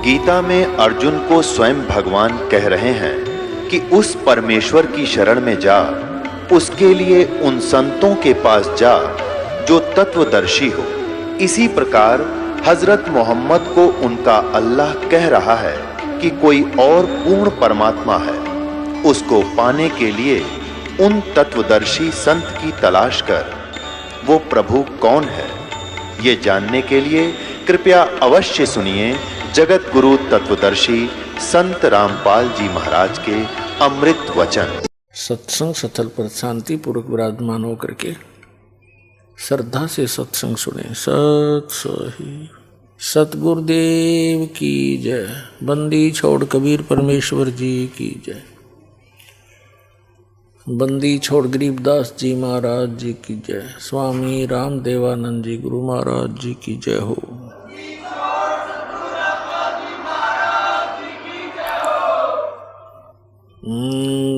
गीता में अर्जुन को स्वयं भगवान कह रहे हैं कि उस परमेश्वर की शरण में जा, उसके लिए उन संतों के पास जा जो तत्वदर्शी हो। इसी प्रकार हजरत मोहम्मद को उनका अल्लाह कह रहा है कि कोई और पूर्ण परमात्मा है, उसको पाने के लिए उन तत्वदर्शी संत की तलाश कर। वो प्रभु कौन है, ये जानने के लिए कृपया अवश्य सुनिए जगत गुरु तत्वदर्शी संत रामपाल जी महाराज के अमृत वचन। सत्संग स्थल पर शांति पूर्वक विराजमान होकर के श्रद्धा से सत्संग सुने। सत सही सतगुरुदेव की जय। बंदी छोड़ कबीर परमेश्वर जी की जय। बंदी छोड़ गरीबदास जी महाराज जी की जय। स्वामी रामदेवानंद जी गुरु महाराज जी की जय हो।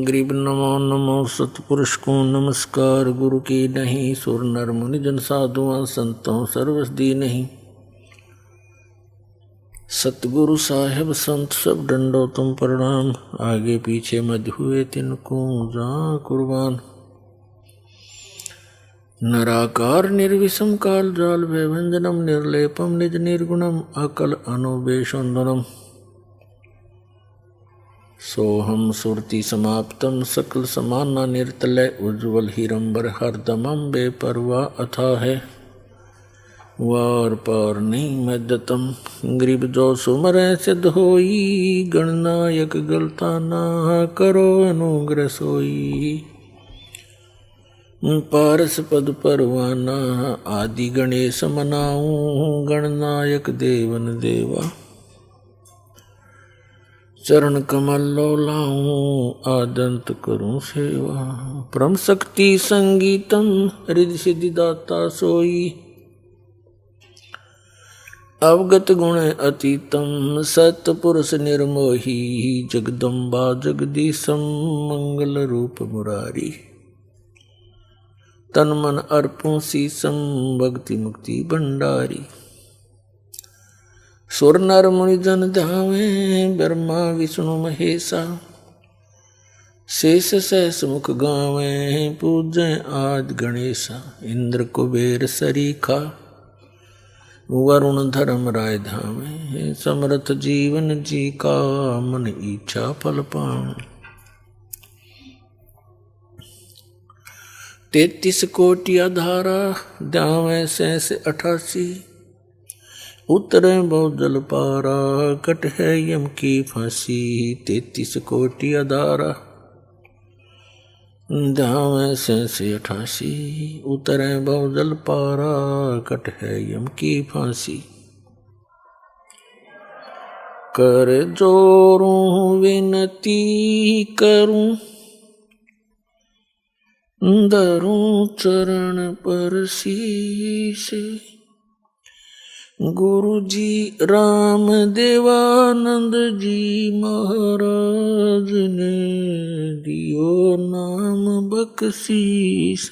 गरीब नमो नमो सतपुरुष को नमस्कार। गुरु की नहीं सुर नर मुनि जन साधुआं संतों सर्वस दी नहीं। सतगुरु साहेब संत सब डंडो तुम प्रणाम। आगे पीछे मध हुए तिनको जा कुर्बान। नराकार निर्विषम काल जाल व्यंजनम निर्लेपम निज निर्गुणम अकल अनुबेशोन्दनम। सोहम सुरति समाप्तम सकल समाना निर्तलय उज्ज्वल हिरंबर हरदमम बेपरवा अथा है वार पार नहीं मद्दतम। गरीब जो सुमर सिद्ध होई गणनायक गलता ना करो अनुग्रह सोई। पारस पद परवाना आदि गणेश मनाऊं गणनायक देवन देवा। चरण कमल लो लाऊं आदंत करूं सेवा। परम शक्ति संगीतम हृदय सिद्धि दाता सोई। अवगत गुण अतीतम सतपुरुष निर्मोही। जगदम्बा जगदीशम मंगल रूप मुरारी। तन मन अर्पों शीसम भक्ति मुक्ति भंडारी। सुर नर मुनि जन ध्यावे ब्रह्मा विष्णु महेशा। शेष सहस मुख गावे पूजय आदि गणेशा। इंद्र कुबेर सरीखा वरुण धर्म राय धामे। समर्थ जीवन जी का मन इच्छा फल पावे। 33 कोटि आधारा ध्यावे शेष 88। उतरे बहुत जल पारा कट है यम की फांसी। 33 कोटि आधारा ध्यावे शेष 88। उतरे बहुत जल पारा कट है यम की फांसी। कर जोरूं विनती करूं धरूं चरण पर शीश। गुरु जी राम देवानंद जी महाराज ने दियो नाम बख्शीश।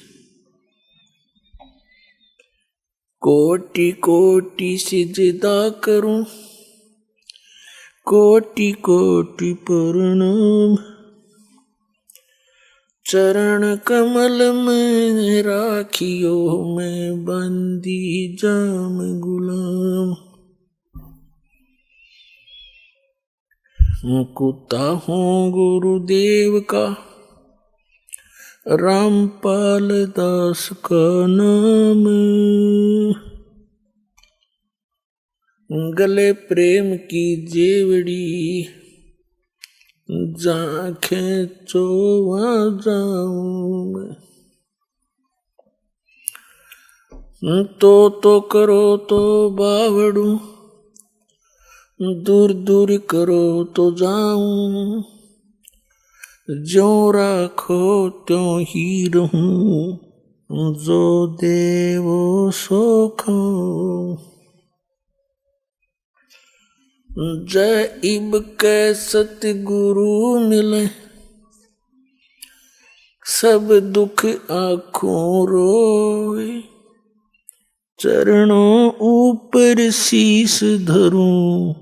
कोटि कोटि सिजदा करूं कोटि कोटि प्रणाम। चरण कमल में राखियो मैं बंदी जाम गुलाम। मुकुता हूँ गुरुदेव का रामपाल दास का नाम। गले प्रेम की जेवड़ी जाखें चोवा जाऊं मैं। तो करो तो बावड़ू दूर दूर करो तो जाऊं। ज्यों राखो त्यों ही रहूं जो देवो सो खाऊं। जय इब के सतगुरु मिले सब दुख आँखों रोए। चरणों ऊपर शीस धरूं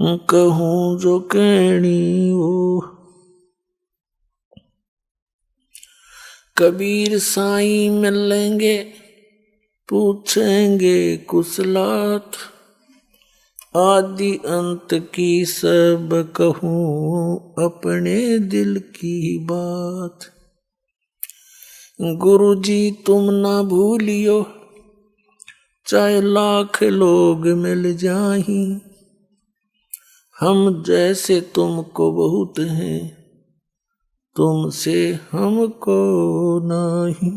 कहूँ जो कहनी वो। कबीर साईं मिलेंगे पूछेंगे कुशलात, आदि अंत की सब कहूँ अपने दिल की बात। गुरु जी तुम ना भूलियो चाहे लाख लोग मिल जाही, हम जैसे तुमको बहुत हैं तुमसे हमको नहीं।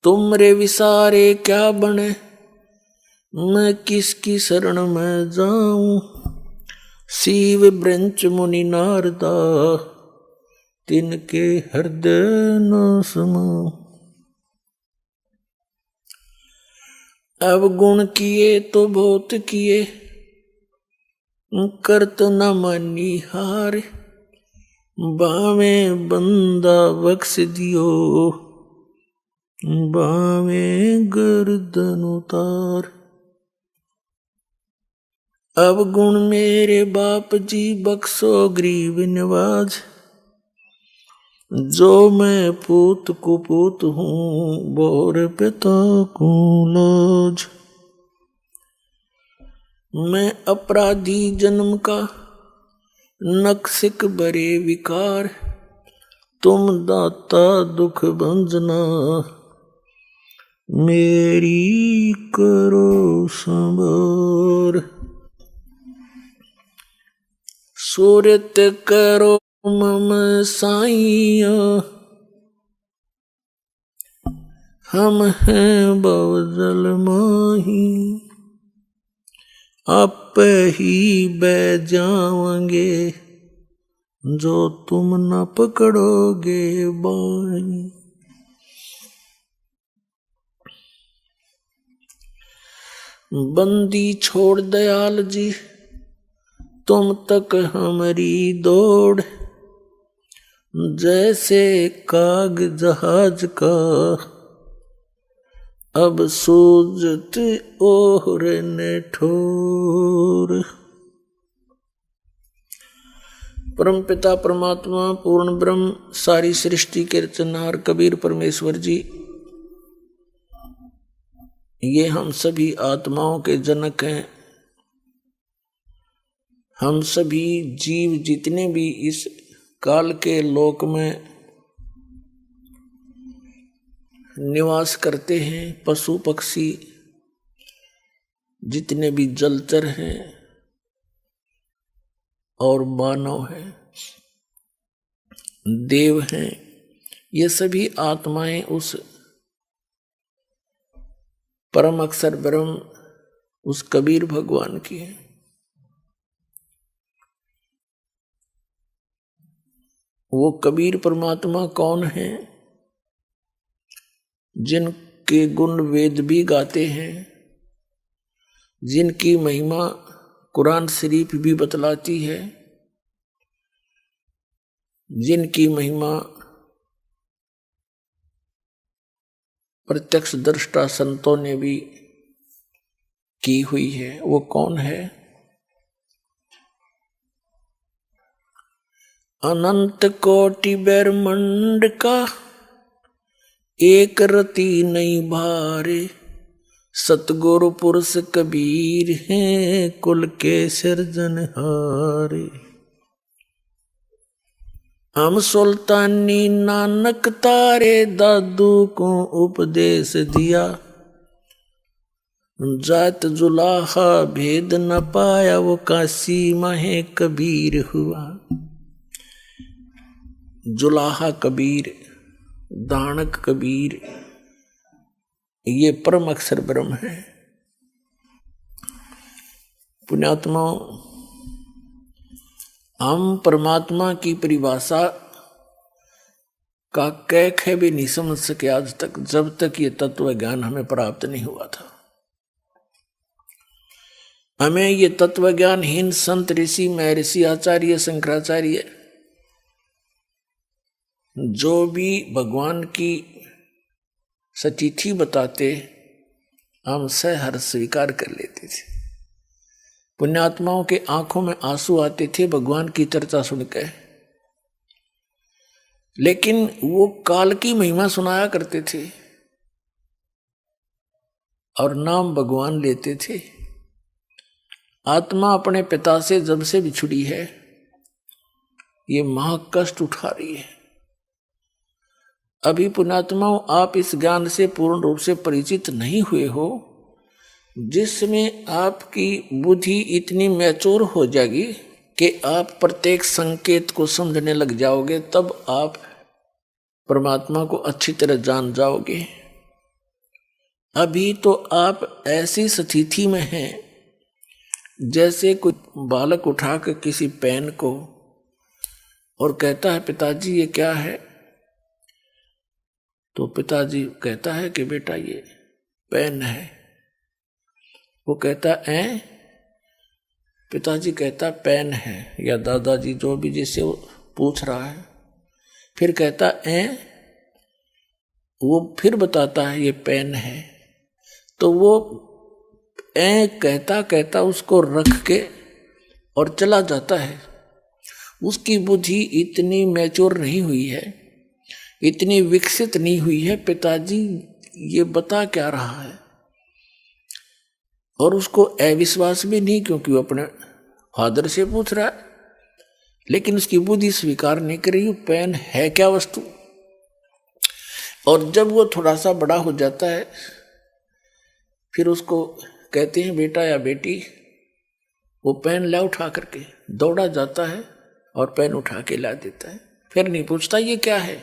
तुमरे विसारे क्या बने मैं किसकी शरण में जाऊं, शिव ब्रंच मुनि नारदा तिनके हृदय न समाऊं। अब गुण किए तो बहुत किए करत न मानी हार, बावे बंदा बख्श दियो बावे गर्दन उतार। अब गुण मेरे बाप जी बख्शो गरीब नवाज, जो मैं पूत कुपूत हूँ बोर पिता को लाज। मैं अपराधी जन्म का नक्सिक बरे विकार, तुम दाता दुख भंजना मेरी करो संभार। सूरत करो मम साईया, हम हैं बवजल माही, आप ही बह जाओगे जो तुम न पकड़ोगे बाई। बंदी छोड़ दयाल जी तुम तक हमारी दौड़, जैसे काग जहाज का अब सूझत ओहर ने ठोर। परम पिता परमात्मा पूर्ण ब्रह्म सारी सृष्टि के रचनहार कबीर परमेश्वर जी, ये हम सभी आत्माओं के जनक हैं। हम सभी जीव जितने भी इस काल के लोक में निवास करते हैं, पशु पक्षी जितने भी जलचर हैं और मानव हैं, देव हैं, ये सभी आत्माएं उस परम अक्षर ब्रह्म उस कबीर भगवान की है। वो कबीर परमात्मा कौन है? जिनके गुण वेद भी गाते हैं, जिनकी महिमा कुरान शरीफ भी बतलाती है, जिनकी महिमा प्रत्यक्ष दृष्टा संतों ने भी की हुई है। वो कौन है? अनंत कोटि ब्रह्मांड का एक रति नहीं भारे, सतगुरु पुरुष कबीर हैं कुल के सिरजनहारे। हम सुल्तानी नानक तारे दादू को उपदेश दिया, जात जुलाहा भेद न पाया वो काशी माहे कबीर हुआ। जुलाहा कबीर, दानक कबीर, ये परम अक्षर ब्रह्म है। पुण्यात्मा, हम परमात्मा की परिभाषा का कह भी नहीं समझ सके आज तक, जब तक ये तत्व ज्ञान हमें प्राप्त नहीं हुआ था। हमें ये तत्व ज्ञान हीन संत ऋषि महर्षि आचार्य शंकराचार्य जो भी भगवान की सचिथी बताते हम सहर्ष स्वीकार कर लेते थे। पुण्यात्माओं के आंखों में आंसू आते थे भगवान की चर्चा सुनकर, लेकिन वो काल की महिमा सुनाया करते थे और नाम भगवान लेते थे। आत्मा अपने पिता से जब से बिछुड़ी है, ये महाकष्ट उठा रही है। अभी पुण्यात्माओं, आप इस ज्ञान से पूर्ण रूप से परिचित नहीं हुए हो, जिसमें आपकी बुद्धि इतनी मैच्योर हो जाएगी कि आप प्रत्येक संकेत को समझने लग जाओगे, तब आप परमात्मा को अच्छी तरह जान जाओगे। अभी तो आप ऐसी स्थिति में हैं जैसे कोई बालक उठा कर किसी पेन को और कहता है पिताजी ये क्या है, तो पिताजी कहता है कि बेटा ये पेन है। वो कहता है पिताजी कहता पेन है, या दादाजी जो भी जिससे वो पूछ रहा है, फिर कहता वो फिर बताता है ये पेन है। तो वो कहता कहता उसको रख के और चला जाता है। उसकी बुद्धि इतनी मैच्योर नहीं हुई है, इतनी विकसित नहीं हुई है, पिताजी ये बता क्या रहा है। और उसको अविश्वास भी नहीं, क्योंकि वो अपने फादर से पूछ रहा है, लेकिन उसकी बुद्धि स्वीकार नहीं कर रही पेन है क्या वस्तु। और जब वो थोड़ा सा बड़ा हो जाता है, फिर उसको कहते हैं बेटा या बेटी, वो पेन ला उठा करके दौड़ा जाता है और पेन उठा के ला देता है, फिर नहीं पूछता ये क्या है।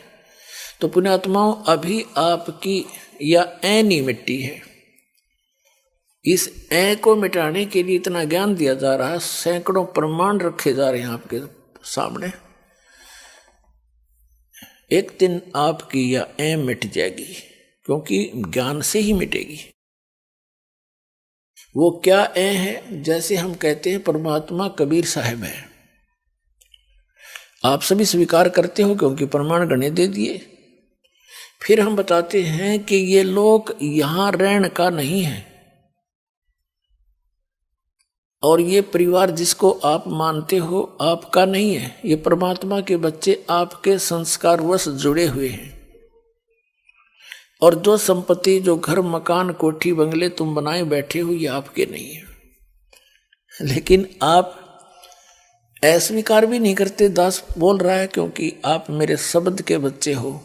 तो पुण्यात्माओं, अभी आपकी या ऐनी मिट्टी है, इस ऐ को मिटाने के लिए इतना ज्ञान दिया जा रहा है, सैकड़ों प्रमाण रखे जा रहे हैं आपके सामने। एक दिन आपकी या ऐ मिट जाएगी, क्योंकि ज्ञान से ही मिटेगी। वो क्या ऐ है, जैसे हम कहते हैं परमात्मा कबीर साहब है, आप सभी स्वीकार करते हो क्योंकि प्रमाण गणे दे दिए। फिर हम बताते हैं कि ये लोक यहां रहने का नहीं है, और ये परिवार जिसको आप मानते हो आपका नहीं है। ये परमात्मा के बच्चे आपके संस्कारवश जुड़े हुए हैं, और जो संपत्ति, जो घर मकान कोठी बंगले तुम बनाए बैठे हो, ये आपके नहीं है। लेकिन आप अस्वीकार भी नहीं करते। दास बोल रहा है क्योंकि आप मेरे शब्द के बच्चे हो,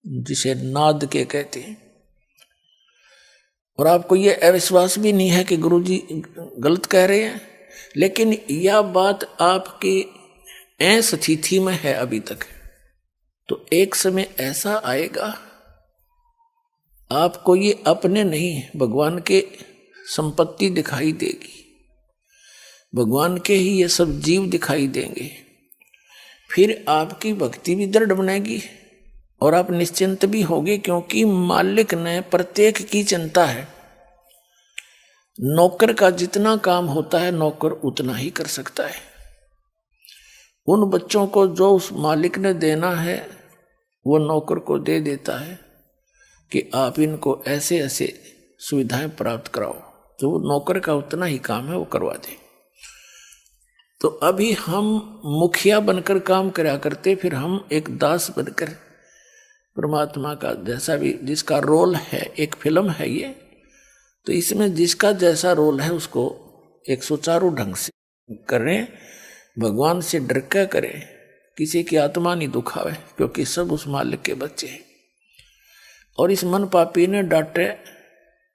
जिसे नाद के कहते हैं, और आपको ये अविश्वास भी नहीं है कि गुरुजी गलत कह रहे हैं। लेकिन यह बात आपकी स्थिति में है अभी तक, तो एक समय ऐसा आएगा आपको ये अपने नहीं, भगवान के संपत्ति दिखाई देगी, भगवान के ही ये सब जीव दिखाई देंगे। फिर आपकी भक्ति भी दृढ़ बनेगी और आप निश्चिंत भी होगे, क्योंकि मालिक ने प्रत्येक की चिंता है। नौकर का जितना काम होता है नौकर उतना ही कर सकता है। उन बच्चों को जो उस मालिक ने देना है वो नौकर को दे देता है कि आप इनको ऐसे ऐसे सुविधाएं प्राप्त कराओ, तो वो नौकर का उतना ही काम है वो करवा दे। तो अभी हम मुखिया बनकर काम करा करते, फिर हम एक दास बनकर परमात्मा का जैसा भी जिसका रोल है, एक फिल्म है ये, तो इसमें जिसका जैसा रोल है उसको एक सुचारू ढंग से करें, भगवान से डर के करें, किसी की आत्मा नहीं दुखावे, क्योंकि सब उस मालिक के बच्चे हैं। और इस मन पापी ने डांटे,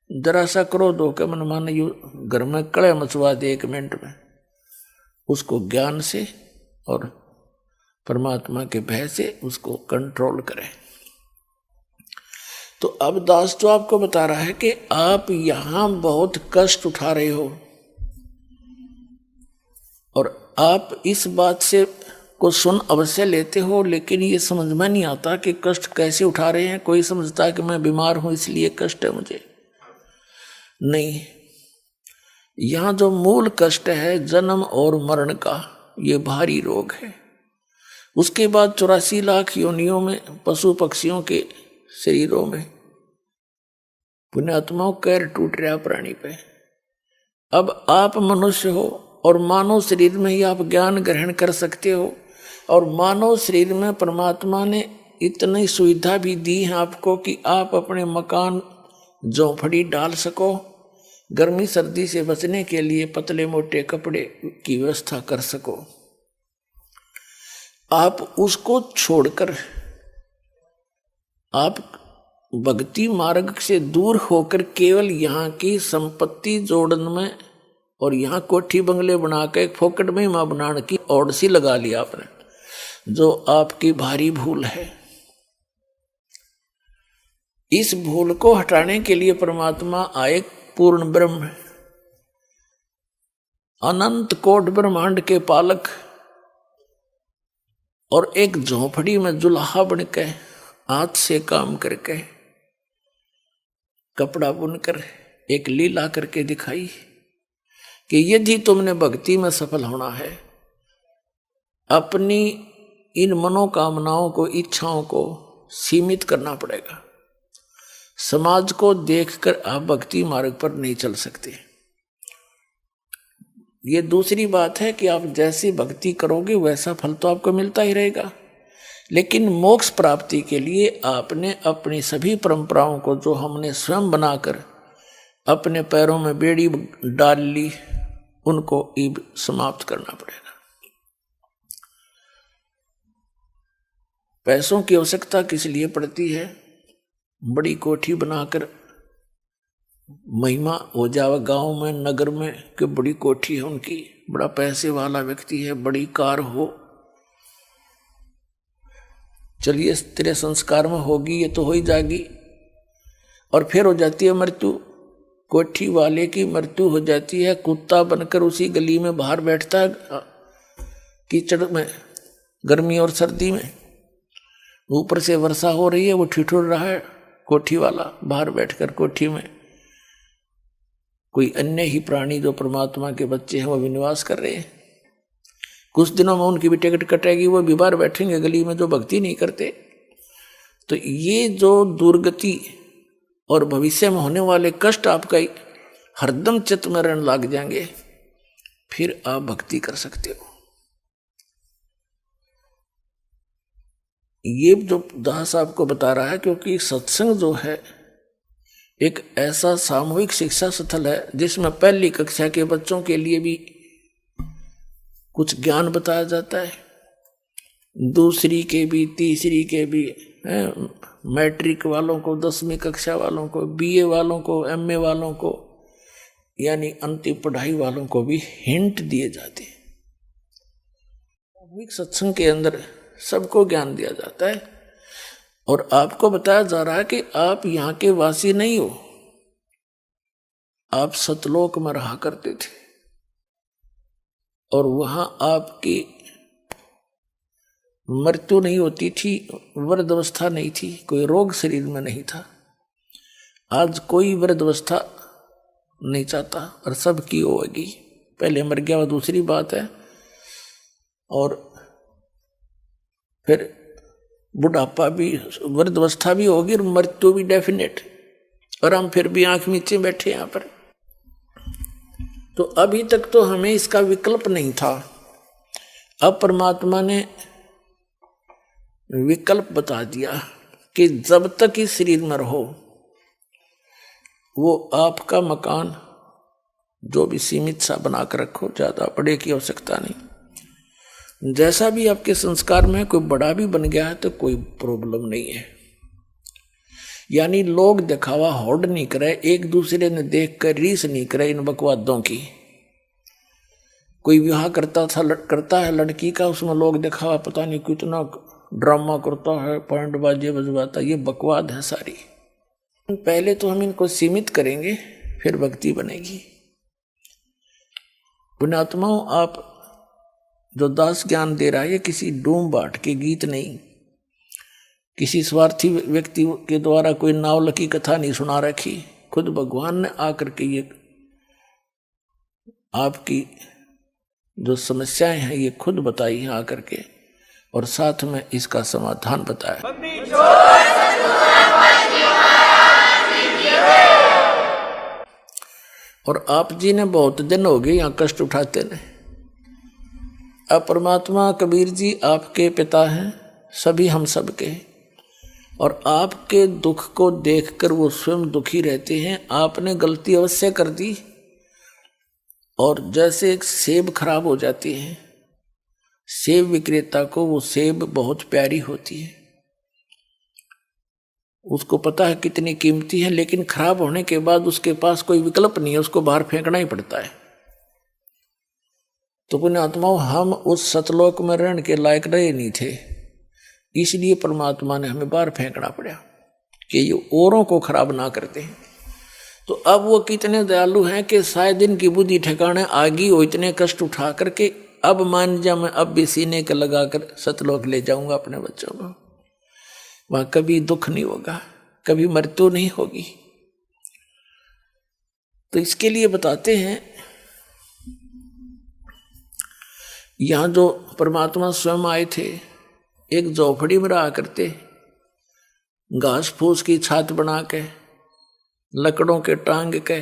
जरा सा क्रोध होकर मन माने यू घर में कड़े मचवा दे 1 मिनट में, उसको ज्ञान से और परमात्मा के भय से उसको कंट्रोल करें। तो अब दास तो आपको बता रहा है कि आप यहां बहुत कष्ट उठा रहे हो, और आप इस बात से को सुन अवश्य लेते हो, लेकिन ये समझ में नहीं आता कि कष्ट कैसे उठा रहे हैं। कोई समझता है कि मैं बीमार हूं इसलिए कष्ट है मुझे, नहीं। यहां जो मूल कष्ट है जन्म और मरण का, ये भारी रोग है। उसके बाद 84 लाख योनियों में पशु पक्षियों के शरीरों में पुण्यात्माओं कैर टूट रहा प्राणी पे। अब आप मनुष्य हो और मानव शरीर में ही आप ज्ञान ग्रहण कर सकते हो, और मानव शरीर में परमात्मा ने इतनी सुविधा भी दी है आपको कि आप अपने मकान झोंपड़ी डाल सको, गर्मी सर्दी से बचने के लिए पतले मोटे कपड़े की व्यवस्था कर सको। आप उसको छोड़कर आप भक्ति मार्ग से दूर होकर केवल यहाँ की संपत्ति जोड़न में और यहाँ कोठी बंगले बना के एक फोकट में मां बनाने की ओर सी लगा लिया आपने, जो आपकी भारी भूल है। इस भूल को हटाने के लिए परमात्मा आए, पूर्ण ब्रह्म, अनंत कोट ब्रह्मांड के पालक, और एक झोंपड़ी में जुल्हा बन के हाथ से काम करके कपड़ा बुनकर एक लीला करके दिखाई कि यदि तुमने भक्ति में सफल होना है, अपनी इन मनोकामनाओं को, इच्छाओं को सीमित करना पड़ेगा। समाज को देखकर आप भक्ति मार्ग पर नहीं चल सकते। ये दूसरी बात है कि आप जैसी भक्ति करोगे वैसा फल तो आपको मिलता ही रहेगा, लेकिन मोक्ष प्राप्ति के लिए आपने अपनी सभी परंपराओं को, जो हमने स्वयं बनाकर अपने पैरों में बेड़ी डाल ली, उनको समाप्त करना पड़ेगा। पैसों की आवश्यकता किस लिए पड़ती है? बड़ी कोठी बनाकर महिमा हो जावे गांव में, नगर में कि बड़ी कोठी है उनकी, बड़ा पैसे वाला व्यक्ति है, बड़ी कार हो, चलिए तेरे संस्कार में होगी, ये तो हो ही जाएगी, और फिर हो जाती है मृत्यु। कोठी वाले की मृत्यु हो जाती है, कुत्ता बनकर उसी गली में बाहर बैठता है कीचड़ में, गर्मी और सर्दी में, ऊपर से वर्षा हो रही है, वो ठिठुर रहा है कोठी वाला बाहर बैठकर कोठी में। कोई अन्य ही प्राणी जो परमात्मा के बच्चे हैं वो भी निवास कर रहे हैं। कुछ दिनों में उनकी भी टिकट कटेगी, वो भी बाहर बैठेंगे गली में जो भक्ति नहीं करते। तो ये जो दुर्गति और भविष्य में होने वाले कष्ट आपका हरदम चित्त में रहने लग जाएंगे, फिर आप भक्ति कर सकते हो। ये जो दास आपको बता रहा है, क्योंकि सत्संग जो है एक ऐसा सामूहिक शिक्षा स्थल है जिसमें पहली कक्षा के बच्चों के लिए भी कुछ ज्ञान बताया जाता है, दूसरी के भी, तीसरी के भी, मैट्रिक वालों को, 10वीं कक्षा वालों को, बीए वालों को, एमए वालों को, यानी अंतिम पढ़ाई वालों को भी हिंट दिए जाते हैं। सामूहिक सत्संग के अंदर सबको ज्ञान दिया जाता है और आपको बताया जा रहा है कि आप यहाँ के वासी नहीं हो, आप सतलोक में रहा करते थे और वहां आपकी मृत्यु नहीं होती थी, वृद्धावस्था नहीं थी, कोई रोग शरीर में नहीं था। आज कोई वृद्धावस्था नहीं चाहता और सबकी होगी, पहले मर गया वो दूसरी बात है, और फिर बुढ़ापा भी, वृद्धावस्था भी होगी और मृत्यु भी डेफिनेट, और हम फिर भी आंख नीचे बैठे यहाँ पर। तो अभी तक तो हमें इसका विकल्प नहीं था, अब परमात्मा ने विकल्प बता दिया कि जब तक इस शरीर में रहो, वो आपका मकान जो भी सीमित सा बना कर रखो, ज्यादा बड़े की आवश्यकता नहीं। जैसा भी आपके संस्कार में कोई बड़ा भी बन गया है तो कोई प्रॉब्लम नहीं है। यानी लोग दिखावा होड़ नहीं करे, एक दूसरे ने देख कर रीस नहीं करे इन बकवादों की। कोई विवाह करता है लड़की का, उसमें लोग दिखावा पता नहीं कितना ड्रामा करता है, पैंट बाजे बजवाता, ये बकवाद है सारी। पहले तो हम इनको सीमित करेंगे, फिर भक्ति बनेगी। पुण्यात्माओं, आप जो दास ज्ञान दे रहा है ये किसी डूम बाट के गीत नहीं, किसी स्वार्थी व्यक्ति के द्वारा कोई नावल की कथा नहीं सुना रखी, खुद भगवान ने आकर के ये आपकी जो समस्याएं हैं ये खुद बताई हैं आकर के, और साथ में इसका समाधान बताया। और आप जी ने बहुत दिन हो गए यहाँ कष्ट उठाते ने। अब परमात्मा कबीर जी आपके पिता हैं, सभी हम सब के, और आपके दुख को देखकर वो स्वयं दुखी रहते हैं। आपने गलती अवश्य कर दी, और जैसे एक सेब खराब हो जाती है, सेब विक्रेता को वो सेब बहुत प्यारी होती है, उसको पता है कितनी कीमती है, लेकिन खराब होने के बाद उसके पास कोई विकल्प नहीं है, उसको बाहर फेंकना ही पड़ता है। तो पुण्यात्माओं, हम उस सतलोक में रहने के लायक रहे नहीं थे, इसलिए परमात्मा ने हमें बाहर फेंकना पड़ा कि ये औरों को खराब ना करते हैं। तो अब वो कितने दयालु हैं कि शायद इनकी बुद्धि ठिकाने आ गई हो, इतने कष्ट उठा करके अब मान जा मैं अब भी सीने के लगाकर सतलोक ले जाऊंगा अपने बच्चों को, वहां कभी दुख नहीं होगा, कभी मृत्यु नहीं होगी। तो इसके लिए बताते हैं, यहां जो परमात्मा स्वयं आए थे, एक झोपड़ी में रहा करते, घास फूस की छात बना के, लकड़ों के टांग के,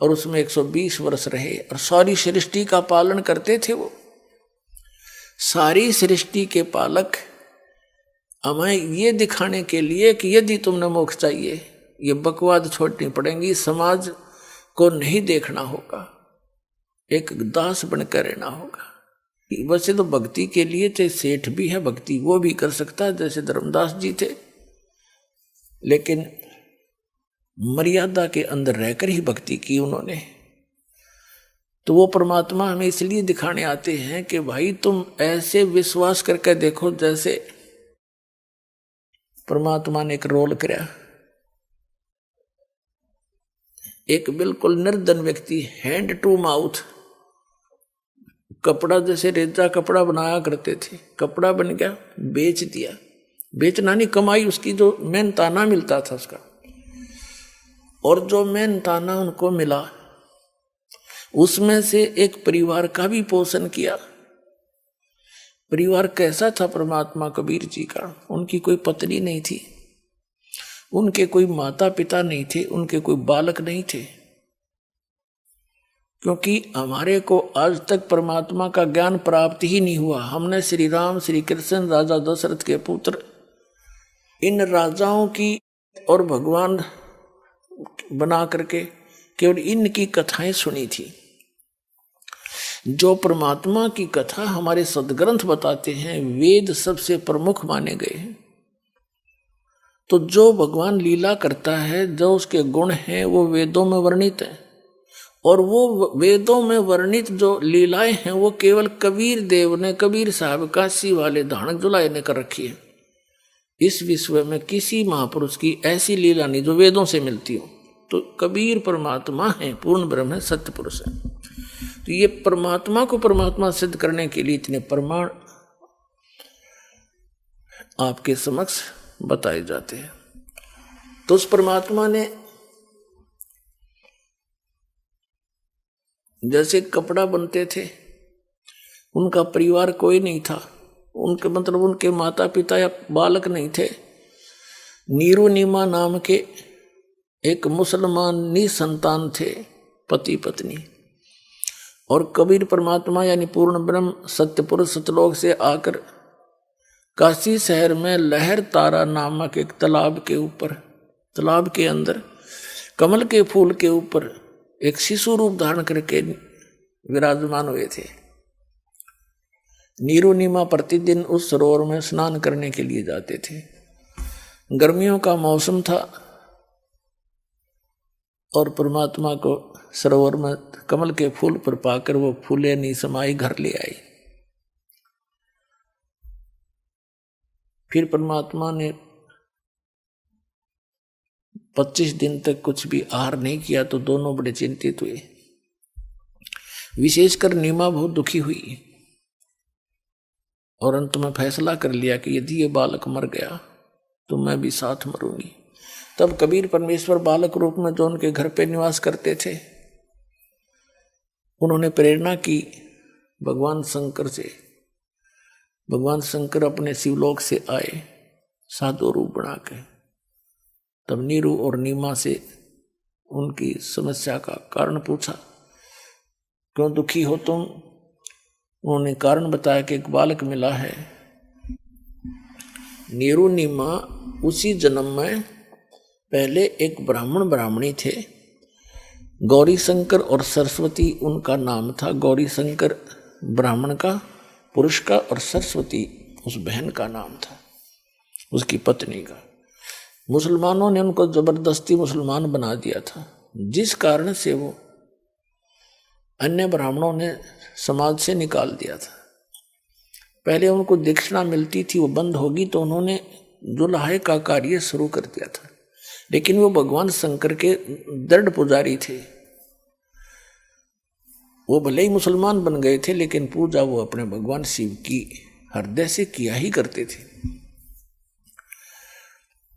और उसमें 120 वर्ष रहे और सारी सृष्टि का पालन करते थे। वो सारी सृष्टि के पालक हमें ये दिखाने के लिए कि यदि तुमने मोक्ष चाहिए, ये बकवाद छोड़नी पड़ेगी, समाज को नहीं देखना होगा, एक दास बनकर रहना होगा। वैसे तो भक्ति के लिए चाहे सेठ भी है, भक्ति वो भी कर सकता है, जैसे धर्मदास जी थे, लेकिन मर्यादा के अंदर रहकर ही भक्ति की उन्होंने। तो वो परमात्मा हमें इसलिए दिखाने आते हैं कि भाई तुम ऐसे विश्वास करके देखो जैसे परमात्मा ने एक रोल कराया। एक बिल्कुल निर्धन व्यक्ति, हैंड टू माउथ, कपड़ा जैसे रेजा कपड़ा बनाया करते थे, कपड़ा बन गया, बेच दिया। बेचना नहीं, कमाई उसकी जो मेहनताना मिलता था उसका, और जो मेहनताना उनको मिला उसमें से एक परिवार का भी पोषण किया। परिवार कैसा था परमात्मा कबीर जी का? उनकी कोई पत्नी नहीं थी, उनके कोई माता पिता नहीं थे, उनके कोई बालक नहीं थे, क्योंकि हमारे को आज तक परमात्मा का ज्ञान प्राप्त ही नहीं हुआ। हमने श्री राम, श्री कृष्ण, राजा दशरथ के पुत्र, इन राजाओं की और भगवान बना करके केवल इनकी कथाएं सुनी थी। जो परमात्मा की कथा हमारे सदग्रंथ बताते हैं, वेद सबसे प्रमुख माने गए हैं। तो जो भगवान लीला करता है, जो उसके गुण हैं, वो वेदों में वर्णित है, और वो वेदों में वर्णित जो लीलाएं हैं वो केवल कबीर देव ने, कबीर साहब काशी वाले धानक जुलाए ने कर रखी है। इस विश्व में किसी महापुरुष की ऐसी लीला नहीं जो वेदों से मिलती हो। तो कबीर परमात्मा है, पूर्ण ब्रह्म है, सत्य पुरुष है। तो ये परमात्मा को परमात्मा सिद्ध करने के लिए इतने प्रमाण आपके समक्ष बताए जाते हैं। तो उस परमात्मा ने जैसे कपड़ा बनते थे, उनका परिवार कोई नहीं था, उनके मतलब उनके माता पिता या बालक नहीं थे। नीरू नीमा नाम के एक मुसलमान निसंतान थे, पति पत्नी, और कबीर परमात्मा यानी पूर्ण ब्रह्म सत्य पुरुष सतलोक से आकर काशी शहर में लहर तारा नामक एक तालाब के ऊपर, तालाब के अंदर कमल के फूल के ऊपर एक शिशु रूप धारण करके विराजमान हुए थे। नीरू नीमा प्रतिदिन उस सरोवर में स्नान करने के लिए जाते थे। गर्मियों का मौसम था और परमात्मा को सरोवर में कमल के फूल पर पाकर वो फूले नहीं समाई घर ले आई। फिर परमात्मा ने 25 दिन तक कुछ भी आहार नहीं किया, तो दोनों बड़े चिंतित हुए। विशेषकर नीमा बहुत दुखी हुई और अंत में फैसला कर लिया कि यदि ये बालक मर गया तो मैं भी साथ मरूंगी। तब कबीर परमेश्वर बालक रूप में जो उनके घर पे निवास करते थे, उन्होंने प्रेरणा की भगवान शंकर से। भगवान शंकर अपने शिवलोक से आए साधु रूप बना के। तब नीरू और नीमा से उनकी समस्या का कारण पूछा, क्यों दुखी हो तुम? उन्होंने कारण बताया कि एक बालक मिला है। नीरू नीमा उसी जन्म में पहले एक ब्राह्मण ब्राह्मणी थे, गौरी शंकर और सरस्वती उनका नाम था। गौरी शंकर ब्राह्मण का, पुरुष का, और सरस्वती उस बहन का नाम था, उसकी पत्नी का। मुसलमानों ने उनको जबरदस्ती मुसलमान बना दिया था, जिस कारण से वो अन्य ब्राह्मणों ने समाज से निकाल दिया था। पहले उनको दक्षिणा मिलती थी, वो बंद होगी तो उन्होंने जुल्हे का कार्य शुरू कर दिया था। लेकिन वो भगवान शंकर के दृढ़ पुजारी थे। वो भले ही मुसलमान बन गए थे, लेकिन पूजा वो अपने भगवान शिव की हृदय से किया ही करते थे।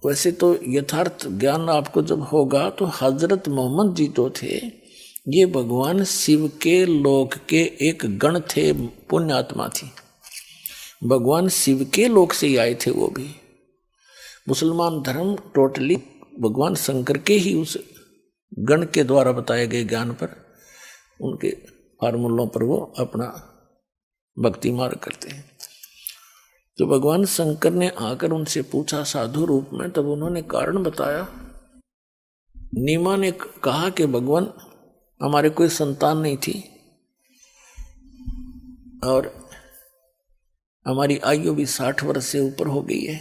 वैसे तो यथार्थ ज्ञान आपको जब होगा तो हजरत मोहम्मद जी तो थे, ये भगवान शिव के लोक के एक गण थे, पुण्यात्मा थी। भगवान शिव के लोक से ही आए थे वो भी। मुसलमान धर्म टोटली भगवान शंकर के ही उस गण के द्वारा बताए गए ज्ञान पर, उनके फार्मूलों पर वो अपना भक्ति मार्ग करते हैं। तो भगवान शंकर ने आकर उनसे पूछा साधु रूप में, तब उन्होंने कारण बताया। नीमा ने कहा कि भगवान हमारे कोई संतान नहीं थी और हमारी आयु भी 60 वर्ष से ऊपर हो गई है।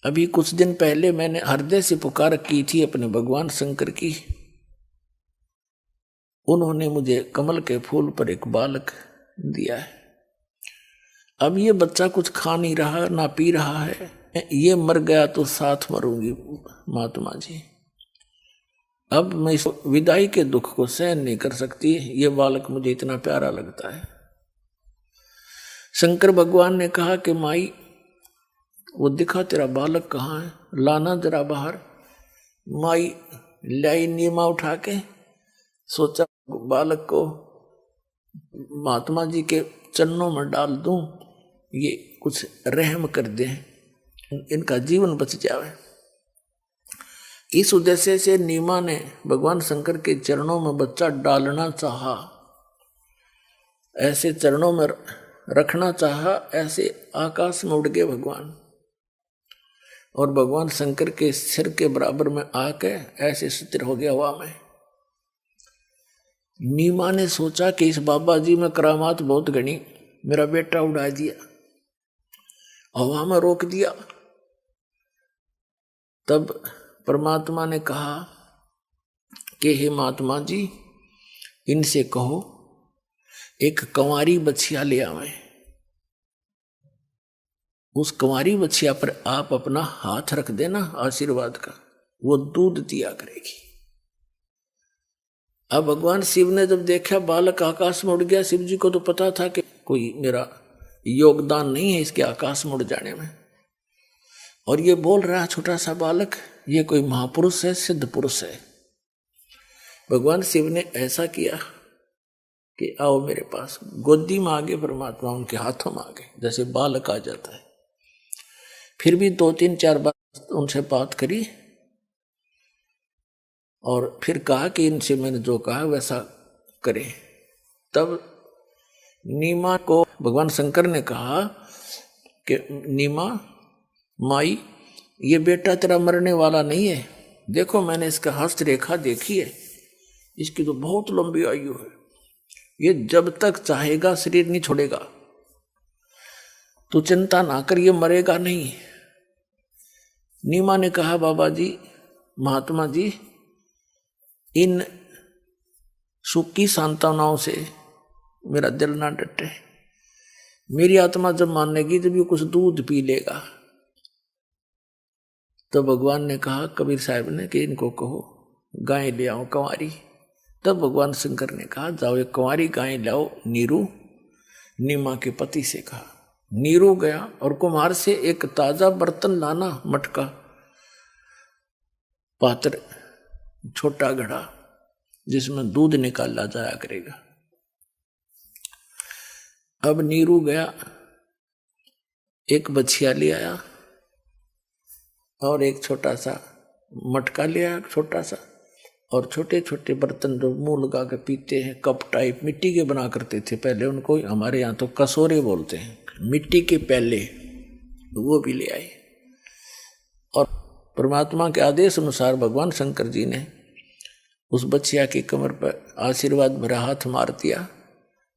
अभी कुछ दिन पहले मैंने हृदय से पुकार की थी अपने भगवान शंकर की, उन्होंने मुझे कमल के फूल पर एक बालक दिया है। अब ये बच्चा कुछ खा नहीं रहा, ना पी रहा है, ये मर गया तो साथ मरूंगी महात्मा जी। अब मैं इस विदाई के दुख को सहन नहीं कर सकती, ये बालक मुझे इतना प्यारा लगता है। शंकर भगवान ने कहा कि माई वो दिखा तेरा बालक कहाँ है, लाना जरा बाहर। माई लाई नीमा उठा के, सोचा बालक को महात्मा जी के चरणों में डाल दूं, ये कुछ रहम कर दे, इनका जीवन बच जाए। इस उद्देश्य से नीमा ने भगवान शंकर के चरणों में बच्चा डालना चाहा, ऐसे चरणों में रखना चाहा, ऐसे आकाश में उड़ गए भगवान, और भगवान शंकर के सिर के बराबर में आके ऐसे स्थिर हो गया हवा में। नीमा ने सोचा कि इस बाबा जी में करामात बहुत घनी, मेरा बेटा उड़ा दिया, हवा में रोक दिया। तब परमात्मा ने कहा कि हे महात्मा जी, इनसे कहो एक कंवारी बछिया ले आवे, उस कंवारी बछिया पर आप अपना हाथ रख देना आशीर्वाद का, वो दूध दिया करेगी। अब भगवान शिव ने जब देखा बालक आकाश में उड़ गया, शिव जी को तो पता था कि कोई मेरा योगदान नहीं है इसके आकाश में उड़ जाने में, और ये बोल रहा छोटा सा बालक, ये कोई महापुरुष है, सिद्ध पुरुष है। भगवान शिव ने ऐसा किया कि आओ मेरे पास, गोदी में आ गए परमात्मा, उनके हाथों में आ गए, जैसे बालक आ जाता है। फिर भी 2-3-4 बार उनसे बात करी और फिर कहा कि इनसे मैंने जो कहा वैसा करें। तब नीमा को भगवान शंकर ने कहा कि नीमा माई, ये बेटा तेरा मरने वाला नहीं है, देखो मैंने इसका हस्त रेखा देखी है, इसकी तो बहुत लंबी आयु है, ये जब तक चाहेगा शरीर नहीं छोड़ेगा, तो चिंता ना कर, ये मरेगा नहीं। नीमा ने कहा बाबा जी, महात्मा जी, इन सुखी सांत्वनाओं से मेरा दिल ना डटे, मेरी आत्मा जब मानेगी जब ये कुछ दूध पी लेगा। तो भगवान ने कहा कबीर साहब ने कि इनको कहो गाय ले आओ कंवारी। तब भगवान शंकर ने कहा जाओ एक कंवारी गाय लाओ। नीरू नीमा के पति से कहा। नीरू गया और कुम्हार से एक ताजा बर्तन लाना, मटका, पात्र, छोटा घड़ा जिसमें दूध निकाला जाया करेगा। अब नीरू गया, एक बछिया ले आया और एक छोटा सा मटका लिया छोटा सा, और छोटे छोटे बर्तन जो मुंह लगा के पीते हैं, कप टाइप मिट्टी के बना करते थे पहले, उनको हमारे यहाँ तो कसोरे बोलते हैं, मिट्टी के प्याले, वो भी ले आए। और परमात्मा के आदेश अनुसार भगवान शंकर जी ने उस बच्चिया की कमर पर आशीर्वाद भरा हाथ मार दिया,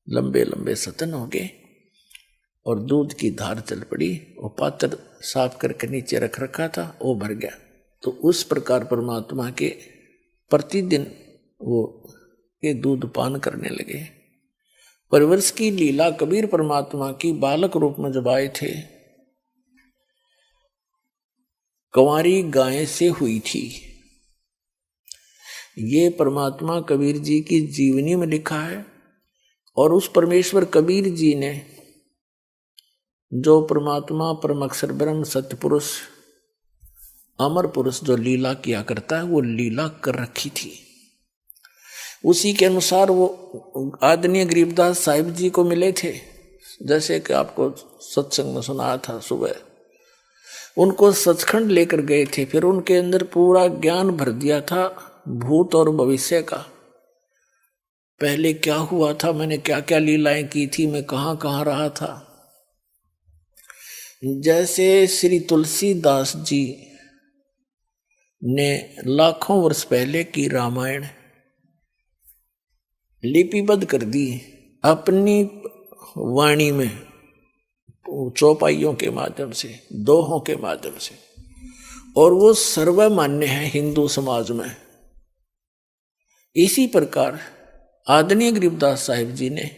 लंबे लंबे सतन हो गए और दूध की धार चल पड़ी। वो पात्र साफ करके नीचे रख रखा था, वो भर गया। तो उस प्रकार परमात्मा के प्रतिदिन वो ये दूध पान करने लगे। परिवर्ष की लीला कबीर परमात्मा की बालक रूप में जब आए थे, कंवारी गाय से हुई थी। ये परमात्मा कबीर जी की जीवनी में लिखा है। और उस परमेश्वर कबीर जी ने जो परमात्मा परम अक्षर ब्रह्म सत्य पुरुष अमर पुरुष जो लीला किया करता है, वो लीला कर रखी थी। उसी के अनुसार वो आदरणीय गरीबदास साहिब जी को मिले थे, जैसे कि आपको सत्संग में सुनाया था सुबह। उनको सचखंड लेकर गए थे, फिर उनके अंदर पूरा ज्ञान भर दिया था भूत और भविष्य का। पहले क्या हुआ था, मैंने क्या क्या लीलाएं की थी, मैं कहाँ कहाँ रहा था। जैसे श्री तुलसीदास जी ने लाखों वर्ष पहले की रामायण लिपिबद्ध कर दी अपनी वाणी में, चौपाइयों के माध्यम से, दोहों के माध्यम से, और वो सर्वमान्य है हिंदू समाज में। इसी प्रकार आदरणीय गरीबदास साहिब जी ने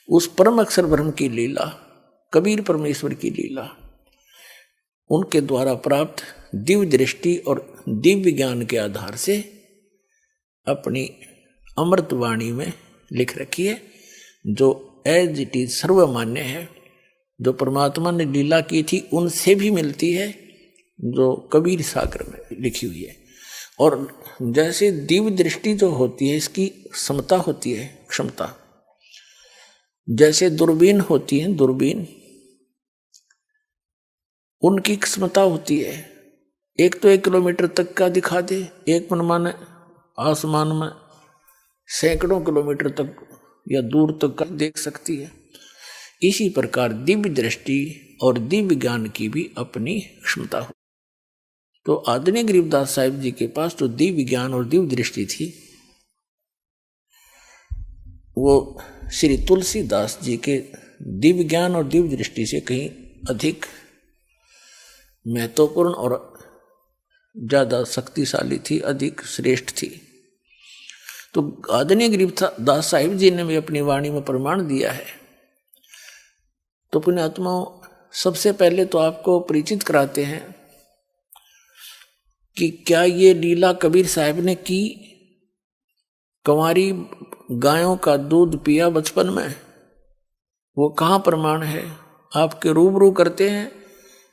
उस परम अक्षर ब्रह्म की लीला, कबीर परमेश्वर की लीला, उनके द्वारा प्राप्त दिव्य दृष्टि और दिव्य ज्ञान के आधार से अपनी अमृत वाणी में लिख रखी है, जो एज इट इज सर्वमान्य है। जो परमात्मा ने लीला की थी उनसे भी मिलती है, जो कबीर सागर में लिखी हुई है। और जैसे दिव्य दृष्टि जो होती है, इसकी क्षमता होती है, क्षमता, जैसे दूरबीन होती है, दूरबीन उनकी क्षमता होती है, एक तो 1 किलोमीटर तक का दिखा दे, एक मनमाने आसमान में सैकड़ों किलोमीटर तक या दूर तक का देख सकती है। इसी प्रकार दिव्य दृष्टि और दिव्य ज्ञान की भी अपनी क्षमता हो। तो आदरणीय गरीबदास साहिब जी के पास जो दिव्य ज्ञान और दिव्य दृष्टि थी, वो श्री तुलसीदास जी के दिव्य ज्ञान और दिव्य दृष्टि से कहीं अधिक महत्वपूर्ण और ज्यादा शक्तिशाली थी, अधिक श्रेष्ठ थी। तो आदरणीय गरीबदास साहिब जी ने भी अपनी वाणी में प्रमाण दिया है। तो पुण्यात्माओं, सबसे पहले तो आपको परिचित कराते हैं कि क्या ये लीला कबीर साहब ने की। कंवारी गायों का दूध पिया बचपन में, वो कहाँ प्रमाण है, आपके रूबरू करते हैं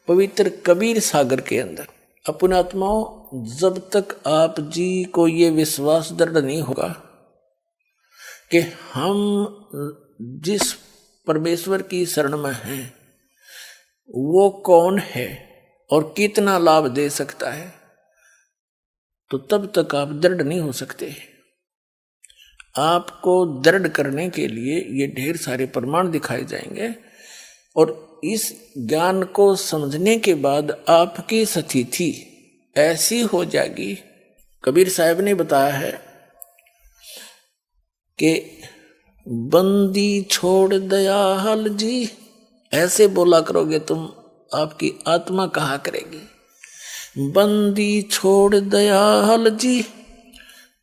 पवित्र कबीर सागर के अंदर। पुण्यात्माओं, जब तक आप जी को ये विश्वास दृढ़ नहीं होगा कि हम जिस परमेश्वर की शरण में हैं वो कौन है और कितना लाभ दे सकता है, तो तब तक आप दृढ़ नहीं हो सकते। आपको दृढ़ करने के लिए ये ढेर सारे प्रमाण दिखाए जाएंगे, और इस ज्ञान को समझने के बाद आपकी स्थिति ऐसी हो जाएगी। कबीर साहब ने बताया है कि बंदी छोड़ दयाल जी, ऐसे बोला करोगे तुम, आपकी आत्मा कहा करेगी, बंदी छोड़ दयाल जी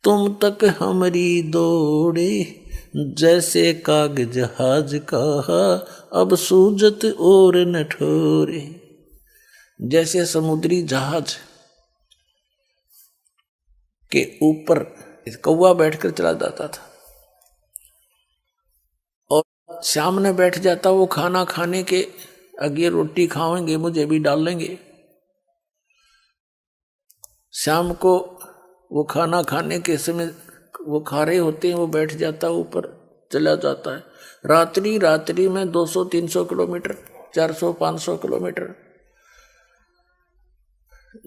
तुम तक हमारी दौड़े, जैसे काग जहाज कहा अब सूजत और न ठोरे। जैसे समुद्री जहाज के ऊपर कौवा बैठकर चला जाता था और सामने बैठ जाता, वो खाना खाने के आगे रोटी खाएंगे मुझे भी डाल लेंगे। शाम को वो खाना खाने के समय वो खा रहे होते हैं, वो बैठ जाता ऊपर चला जाता है। रात्रि में 200-300 किलोमीटर, 400-500 किलोमीटर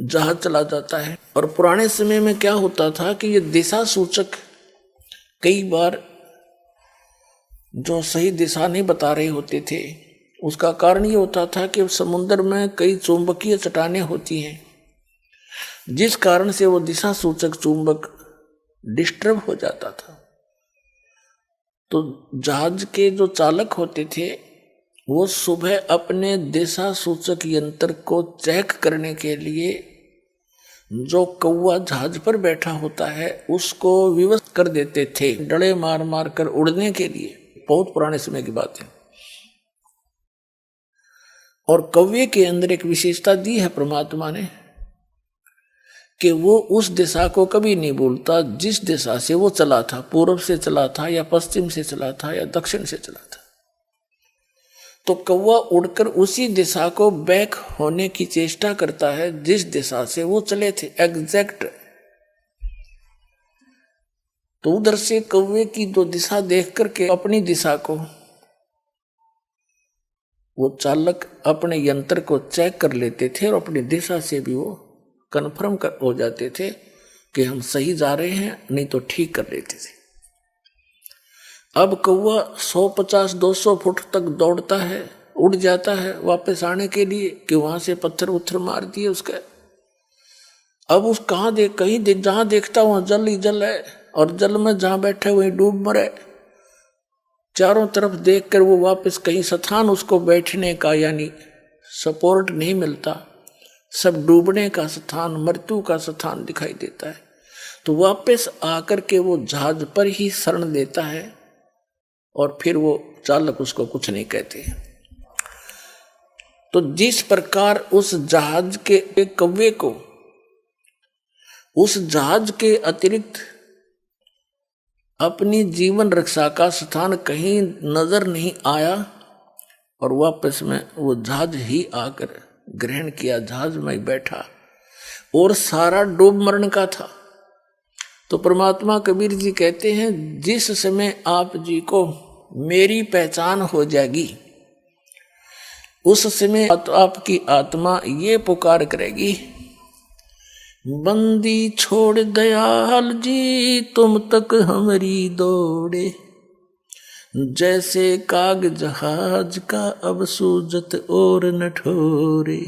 जहाज चला जाता है। और पुराने समय में क्या होता था कि ये दिशा सूचक कई बार जो सही दिशा नहीं बता रहे होते थे, उसका कारण ये होता था कि समुद्र में कई चुंबकीय चट्टानें होती हैं, जिस कारण से वो दिशा सूचक चुंबक डिस्टर्ब हो जाता था। तो जहाज के जो चालक होते थे वो सुबह अपने दिशा सूचक यंत्र को चेक करने के लिए जो कौवा जहाज पर बैठा होता है उसको विवश कर देते थे, डड़े मार मार कर उड़ने के लिए। बहुत पुराने समय की बात है। और कौवे के अंदर एक विशेषता दी है परमात्मा ने कि वो उस दिशा को कभी नहीं भूलता जिस दिशा से वो चला था, पूर्व से चला था या पश्चिम से चला था या दक्षिण से चला था। तो कौवा उड़कर उसी दिशा को बैक होने की चेष्टा करता है जिस दिशा से वो चले थे, एग्जैक्ट। तो उधर से कौवे की जो दिशा देख करके अपनी दिशा को वो चालक अपने यंत्र को चेक कर लेते थे और अपनी दिशा से भी वो कन्फर्म हो जाते थे कि हम सही जा रहे हैं, नहीं तो ठीक कर लेते थे। अब कौवा 150-200 फुट तक दौड़ता है, उड़ जाता है वापस आने के लिए कि वहां से पत्थर उत्थर मार दिए उसके। अब उस जहां देखता वहां जल ही जल है, और जल में जहां बैठे वहीं डूब मरे। चारों तरफ देखकर वो वापस कहीं स्थान उसको बैठने का यानी सपोर्ट नहीं मिलता, सब डूबने का स्थान, मृत्यु का स्थान दिखाई देता है। तो वापस आकर के वो जहाज पर ही शरण लेता है और फिर वो चालक उसको कुछ नहीं कहते। तो जिस प्रकार उस जहाज के कौवे को उस जहाज के अतिरिक्त अपनी जीवन रक्षा का स्थान कहीं नजर नहीं आया और वापस में वो जहाज ही आकर ग्रहण किया, जहाज में बैठा और सारा डूब मरण का था। तो परमात्मा कबीर जी कहते हैं जिस समय आप जी को मेरी पहचान हो जाएगी उस समय आपकी आत्मा ये पुकार करेगी, बंदी छोड़ दयाल जी तुम तक हमारी दौड़े, जैसे काग जहाज का अब सूजत और न ठोरे।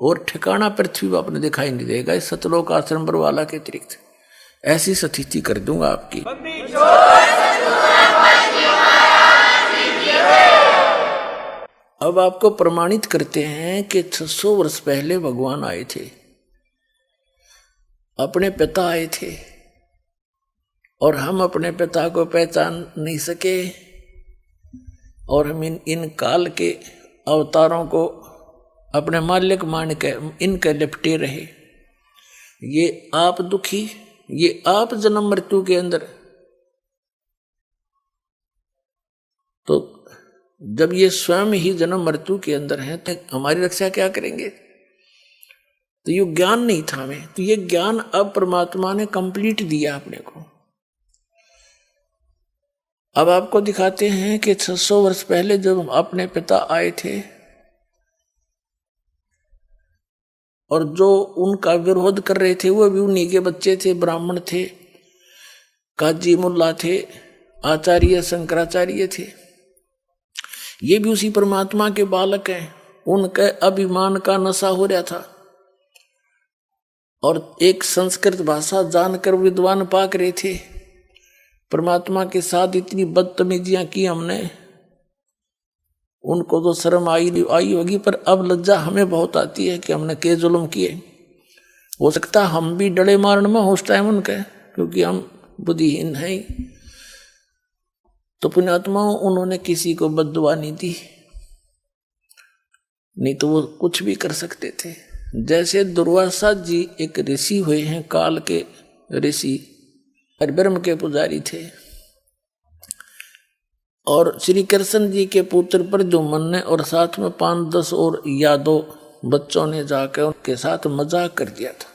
और ठिकाना पृथ्वी पर आपने दिखाई नहीं देगा इस सतलोक आश्रम वाला के अतिरिक्त। ऐसी स्थिति कर दूंगा आपकी। अब आपको प्रमाणित करते हैं कि 600 वर्ष पहले भगवान आए थे, अपने पिता आए थे और हम अपने पिता को पहचान नहीं सके और हम इन काल के अवतारों को अपने मालिक मान के इनके लिपटे रहे। ये आप दुखी, ये आप जन्म मृत्यु के अंदर। तो जब ये स्वयं ही जन्म मृत्यु के अंदर हैं तो हमारी रक्षा क्या करेंगे? तो ये ज्ञान नहीं था हमें, तो ये ज्ञान अब परमात्मा ने कंप्लीट दिया अपने को। अब आपको दिखाते हैं कि 600 वर्ष पहले जब अपने पिता आए थे और जो उनका विरोध कर रहे थे वो भी उन्हीं के बच्चे थे, ब्राह्मण थे, काजी मुल्ला थे, आचार्य शंकराचार्य थे। ये भी उसी परमात्मा के बालक हैं। उनके अभिमान का नशा हो रहा था और एक संस्कृत भाषा जानकर विद्वान पाक रहे थे। परमात्मा के साथ इतनी बदतमीजियां की हमने, उनको तो शर्म आई होगी, पर अब लज्जा हमें बहुत आती है कि हमने के जुल्म किए। हो सकता हम भी डरे मारने में उस टाइम उनके, क्योंकि हम बुद्धिहीन हैं। तो पुण्यात्माओं उन्होंने किसी को बद्दुआ नहीं दी, नहीं तो वो कुछ भी कर सकते थे। जैसे दुर्वासा जी एक ऋषि हुए हैं, काल के ऋषि और ब्रह्म के पुजारी थे, और श्री कृष्ण जी के पुत्र प्रद्युम्न ने और साथ में 5-10 और यादव बच्चों ने जाकर उनके साथ मजाक कर दिया था,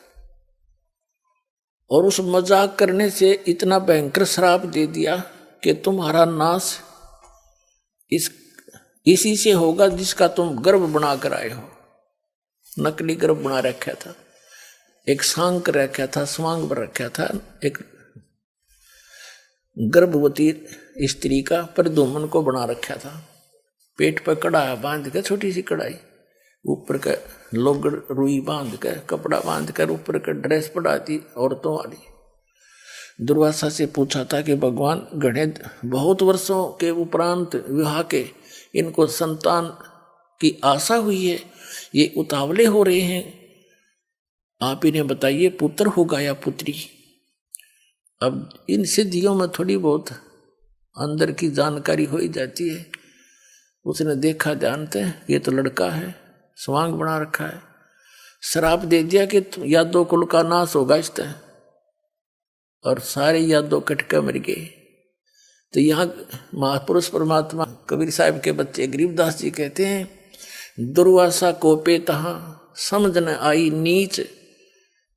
और उस मजाक करने से इतना भयंकर श्राप दे दिया कि तुम्हारा नाश इसी से होगा जिसका तुम गर्भ बना कर आए हो। नकली गर्भ बना रखा था, एक सांक रखा था, स्वांग पर रखा था, एक गर्भवती स्त्री का प्रदुमन को बना रखा था। पेट पर कड़ा बांध कर, छोटी सी कड़ाई, ऊपर का लोगड़ रुई बांध कर, कपड़ा बांध कर, ऊपर का ड्रेस पड़ा दी औरतों वाली। दुर्वासा से पूछा था कि भगवान, घने बहुत वर्षों के उपरांत विवाह के इनको संतान की आशा हुई है, ये उतावले हो रहे हैं, आप इन्हें बताइए पुत्र होगा या पुत्री। अब इन सिद्धियों में थोड़ी बहुत अंदर की जानकारी हो ही जाती है। उसने देखा, जानते हैं ये तो लड़का है, स्वांग बना रखा है, श्राप दे दिया कि यादव कुल का नाश होगा इस तरह, और सारे यादव कटके मर गए। तो यहाँ महापुरुष परमात्मा कबीर साहब के बच्चे गरीबदास जी कहते हैं, दुर्वासा कोपे तहाँ समझ न आई नीच,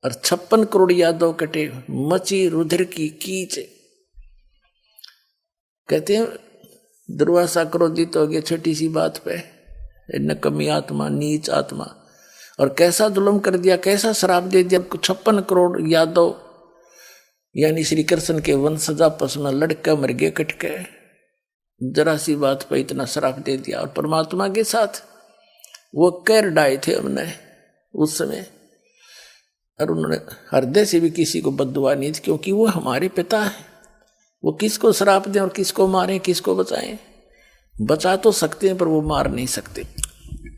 और 56 करोड़ यादव कटे मची रुधिर की कीच। कहते हैं दुर्वासा क्रोधित हो गया छोटी सी बात पे, नकमी आत्मा, नीच आत्मा, और कैसा जुल्म कर दिया, कैसा श्राप दे दिया। 56 करोड़ यादव यानी श्री कृष्ण के वंशज आपस में लड़के मर गए कटके, जरा सी बात पर इतना श्राप दे दिया। और परमात्मा के साथ वो कैर डाए थे हमने उस समय, और उन्होंने हृदय से भी किसी को बद्दुआ नहीं थी, क्योंकि वो हमारे पिता है। वो किसको श्राप दें और किसको मारें, किसको बचाएं? बचा तो सकते हैं पर वो मार नहीं सकते।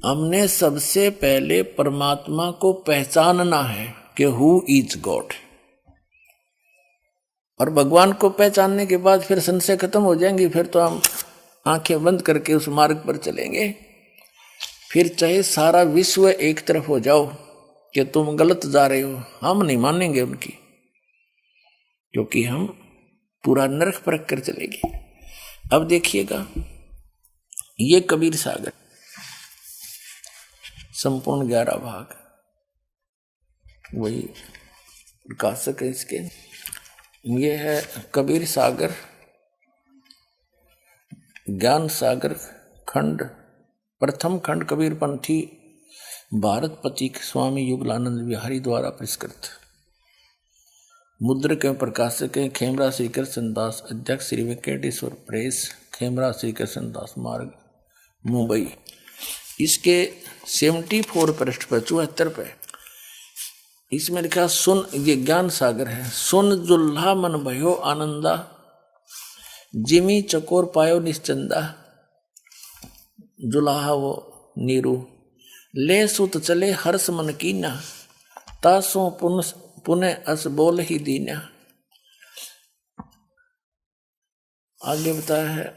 हमने सबसे पहले परमात्मा को पहचानना है कि हु इज गॉड, और भगवान को पहचानने के बाद फिर संशय खत्म हो जाएंगी। फिर तो हम आंखें बंद करके उस मार्ग पर चलेंगे। फिर चाहे सारा विश्व एक तरफ हो जाओ कि तुम गलत जा रहे हो, हम नहीं मानेंगे उनकी, क्योंकि हम पूरा नरक परख कर चलेंगे। अब देखिएगा, ये कबीर सागर संपूर्ण 11 भाग, वही प्रकाशक है इसके। ये है कबीर सागर, ज्ञान सागर खंड, प्रथम खंड कबीरपंथी भारत पथिक स्वामी युगलानंद बिहारी द्वारा पुरस्कृत। मुद्रक एवं प्रकाशक हैं खेमरा श्री कृष्ण दास, अध्यक्ष श्री वेंकटेश्वर प्रेस, खेमरा श्री कृष्ण दास मार्ग, मुंबई। इसके 74 पृष्ठ पर 74 पे इसमें लिखा, सुन, ये ज्ञान सागर है, सुन जुल्हा मन भयो आनंदा, जिमी चकोर पायो निश्चंदा। जुलाहा वो नीरू, ले सुत चले हर्ष मन कीना, तासों पुनः अस बोल ही दीना। आगे बताया है,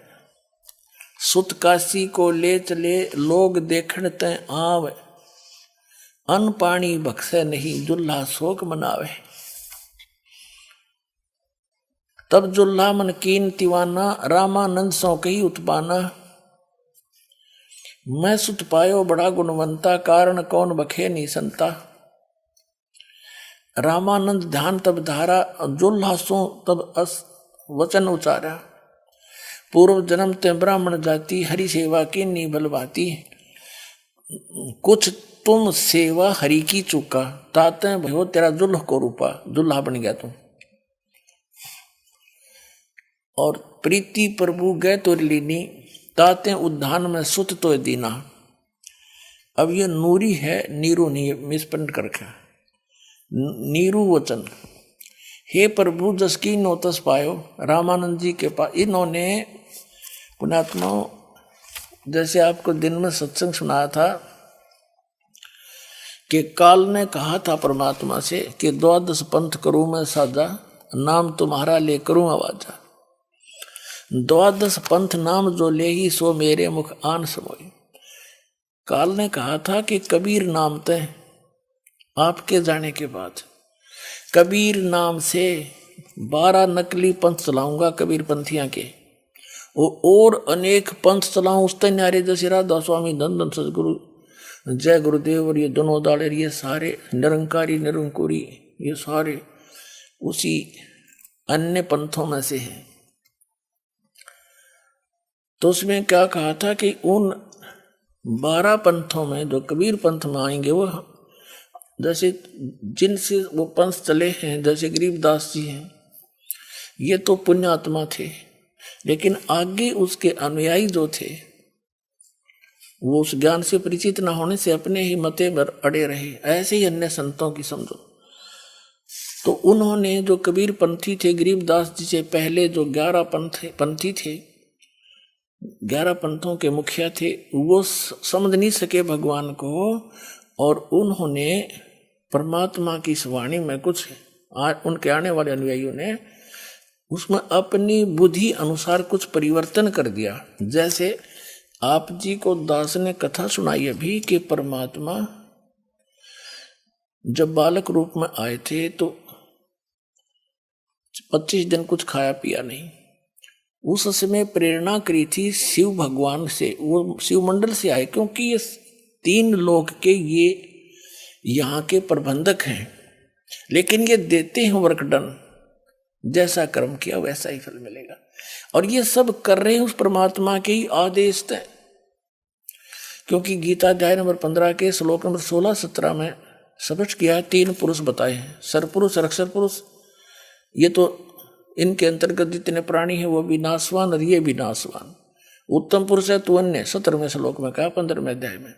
सुत काशी को ले चले लोग देखण तय आवे, अन्न पानी बख्शे नहीं जुल्हा शोक मनावे। तब जुल्हा मन कीन तिवाना, रामानंद सो कही उत्पाना, मैं सुत पायो बड़ा गुणवंता, कारण कौन बखे नहीं संता। रामानंद ध्यान तब धारा, जुल्हा सो तब अस वचन उचारा, पूर्व जन्म ते ब्राह्मण जाति, हरि सेवा की नी बलवाती। कुछ तुम सेवा हरि की चुका, ताते भयो तेरा जुल्ह को रूपा, जुल्हा बन गया तुम। और प्रीति प्रभु गए तो लीनी, ताते उद्धान में सुत तो दीना। अब ये नूरी है, नीरू नहीं, मिसप्रिंट कर रखा, नीरू वचन। हे प्रभु जस की नो तस पायो, रामानंद जी के पास इन्होंने पुण्यात्मा, जैसे आपको दिन में सत्संग सुनाया था कि काल ने कहा था परमात्मा से कि 12 पंथ करूं मैं साजा, नाम तुम्हारा ले करूं आवाजा। 12 पंथ नाम जो ले ही, सो मेरे मुख आन समोई। काल ने कहा था कि कबीर नाम तय, आपके जाने के बाद कबीर नाम से 12 नकली पंथ चलाऊंगा कबीर पंथियां के, और अनेक पंथ चलाऊं उस न्यारे, जैसे राधा स्वामी, धन धन सदगुरु, जय गुरुदेव, और ये दोनों दाड़े, ये सारे निरंकारी निरंकुरी, ये सारे उसी अन्य पंथों में से हैं। तो उसमें क्या कहा था कि उन 12 पंथों में जो कबीर पंथ में आएंगे वो जैसे जिनसे वो पंथ चले हैं, जैसे गरीबदास जी हैं, ये तो पुण्यात्मा थे, लेकिन आगे उसके अनुयायी जो थे वो उस ज्ञान से परिचित न होने से अपने ही मते पर अड़े रहे। ऐसे ही अन्य संतों की समझो। तो उन्होंने जो कबीर पंथी थे, गरीबदास जी से पहले जो 11 पंथी थे, 11 पंथों के मुखिया थे, वो समझ नहीं सके भगवान को, और उन्होंने परमात्मा की इस वाणी में कुछ उनके आने वाले अनुयायियों ने उसमें अपनी बुद्धि अनुसार कुछ परिवर्तन कर दिया। जैसे आप जी को दास ने कथा सुनाई अभी कि परमात्मा जब बालक रूप में आए थे तो 25 दिन कुछ खाया पिया नहीं। उस समय प्रेरणा करी थी शिव भगवान से, वो शिव मंडल से आए, क्योंकि ये 3 लोक के ये यहाँ के प्रबंधक हैं, लेकिन ये देते हैं वर्कडन, जैसा कर्म किया वैसा ही फल मिलेगा। और ये सब कर रहे हैं उस परमात्मा के ही आदेश तय, क्योंकि गीता अध्याय नंबर 15 के श्लोक नंबर 16-17 में स्पष्ट किया है, 3 पुरुष बताए हैं, सरपुरुष, अक्षर पुरुष। ये तो इनके अंतर्गत जितने प्राणी हैं वो भी नाशवान और ये भी नाशवान। उत्तम पुरुष है तो अन्य 17वें श्लोक में कहा, 15वें अध्याय में।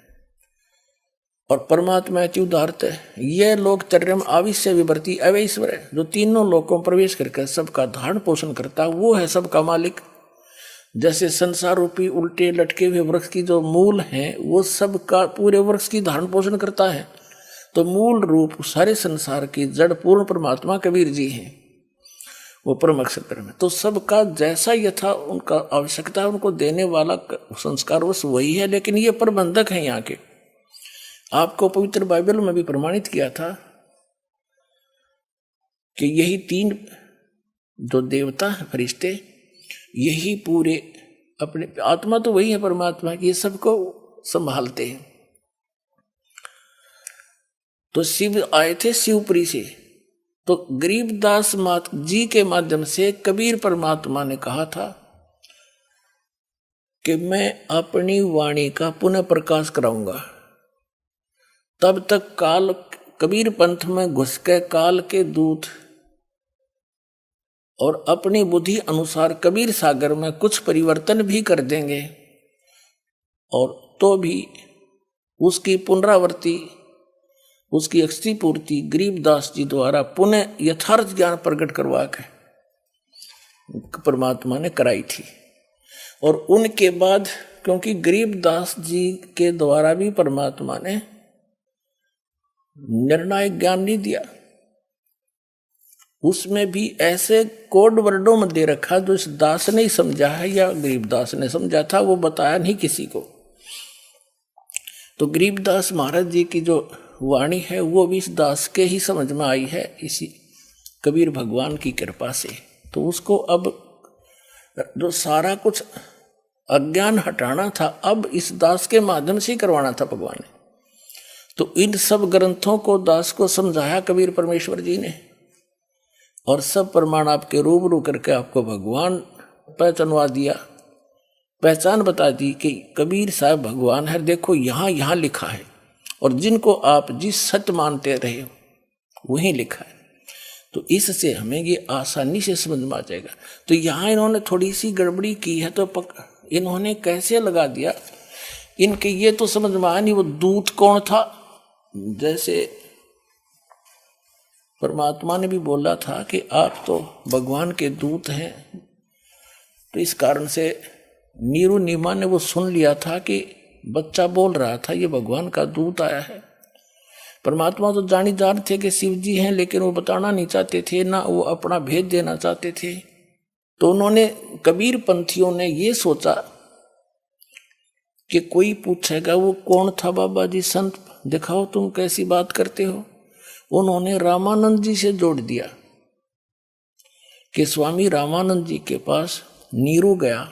और परमात्मा अति उदारत है, यह लोक चर्यम आविश्य विवर्ती अवैश्वर है, जो तीनों लोकों में प्रवेश करके सबका धारण पोषण करता है, वो है सबका मालिक। जैसे संसार रूपी उल्टे लटके हुए वृक्ष की जो मूल हैं वो सबका पूरे वृक्ष की धारण पोषण करता है, तो मूल रूप सारे संसार की जड़ पूर्ण परमात्मा कबीर जी हैं, वो परम अक्षर परम है। तो सबका जैसा यथा उनका आवश्यकता उनको देने वाला संस्कार वश वही है, लेकिन ये प्रबंधक हैं यहाँ के। आपको पवित्र बाइबल में भी प्रमाणित किया था कि यही 3 जो देवता हैं, फरिश्ते, यही पूरे अपने आत्मा तो वही है परमात्मा की, ये सबको संभालते हैं। तो शिव आए थे शिवपुरी से, तो गरीबदास मात जी के माध्यम से कबीर परमात्मा ने कहा था कि मैं अपनी वाणी का पुनः प्रकाश कराऊंगा। तब तक काल कबीर पंथ में घुस के काल के दूत और अपनी बुद्धि अनुसार कबीर सागर में कुछ परिवर्तन भी कर देंगे, और तो भी उसकी पुनरावृत्ति, उसकी अक्षति पूर्ति गरीबदास जी द्वारा पुनः यथार्थ ज्ञान प्रकट करवा के परमात्मा ने कराई थी। और उनके बाद क्योंकि गरीबदास जी के द्वारा भी परमात्मा ने निर्णायक ज्ञान नहीं दिया, उसमें भी ऐसे कोड वर्डों में दे रखा जो इस दास ने ही समझा है या गरीबदास ने समझा था, वो बताया नहीं किसी को। तो गरीबदास महाराज जी की जो वाणी है वो भी इस दास के ही समझ में आई है, इसी कबीर भगवान की कृपा से। तो उसको अब जो सारा कुछ अज्ञान हटाना था, अब इस दास के माध्यम से ही करवाना था भगवान ने। तो इन सब ग्रंथों को दास को समझाया कबीर परमेश्वर जी ने, और सब प्रमाण आपके रूबरू करके आपको भगवान पहचानवा दिया, पहचान बता दी कि कबीर साहब भगवान है। देखो यहाँ लिखा है, और जिनको आप जिस सत्य मानते रहे हो वहीं लिखा है। तो इससे हमें ये आसानी से समझ में आ जाएगा। तो यहाँ इन्होंने थोड़ी सी गड़बड़ी की है, तो इन्होंने कैसे लगा दिया, इनके ये तो समझ में आया नहीं वो दूत कौन था। जैसे परमात्मा ने भी बोला था कि आप तो भगवान के दूत हैं, तो इस कारण से नीरू नीमा ने वो सुन लिया था कि बच्चा बोल रहा था ये भगवान का दूत आया है। परमात्मा तो जानी जान थे कि शिव जी हैं, लेकिन वो बताना नहीं चाहते थे, ना वो अपना भेद देना चाहते थे। तो उन्होंने कबीर पंथियों ने ये सोचा कि कोई पूछेगा वो कौन था बाबा जी, संत दिखाओ तुम कैसी बात करते हो। उन्होंने रामानंद जी से जोड़ दिया कि स्वामी रामानंद जी के पास नीरू गया,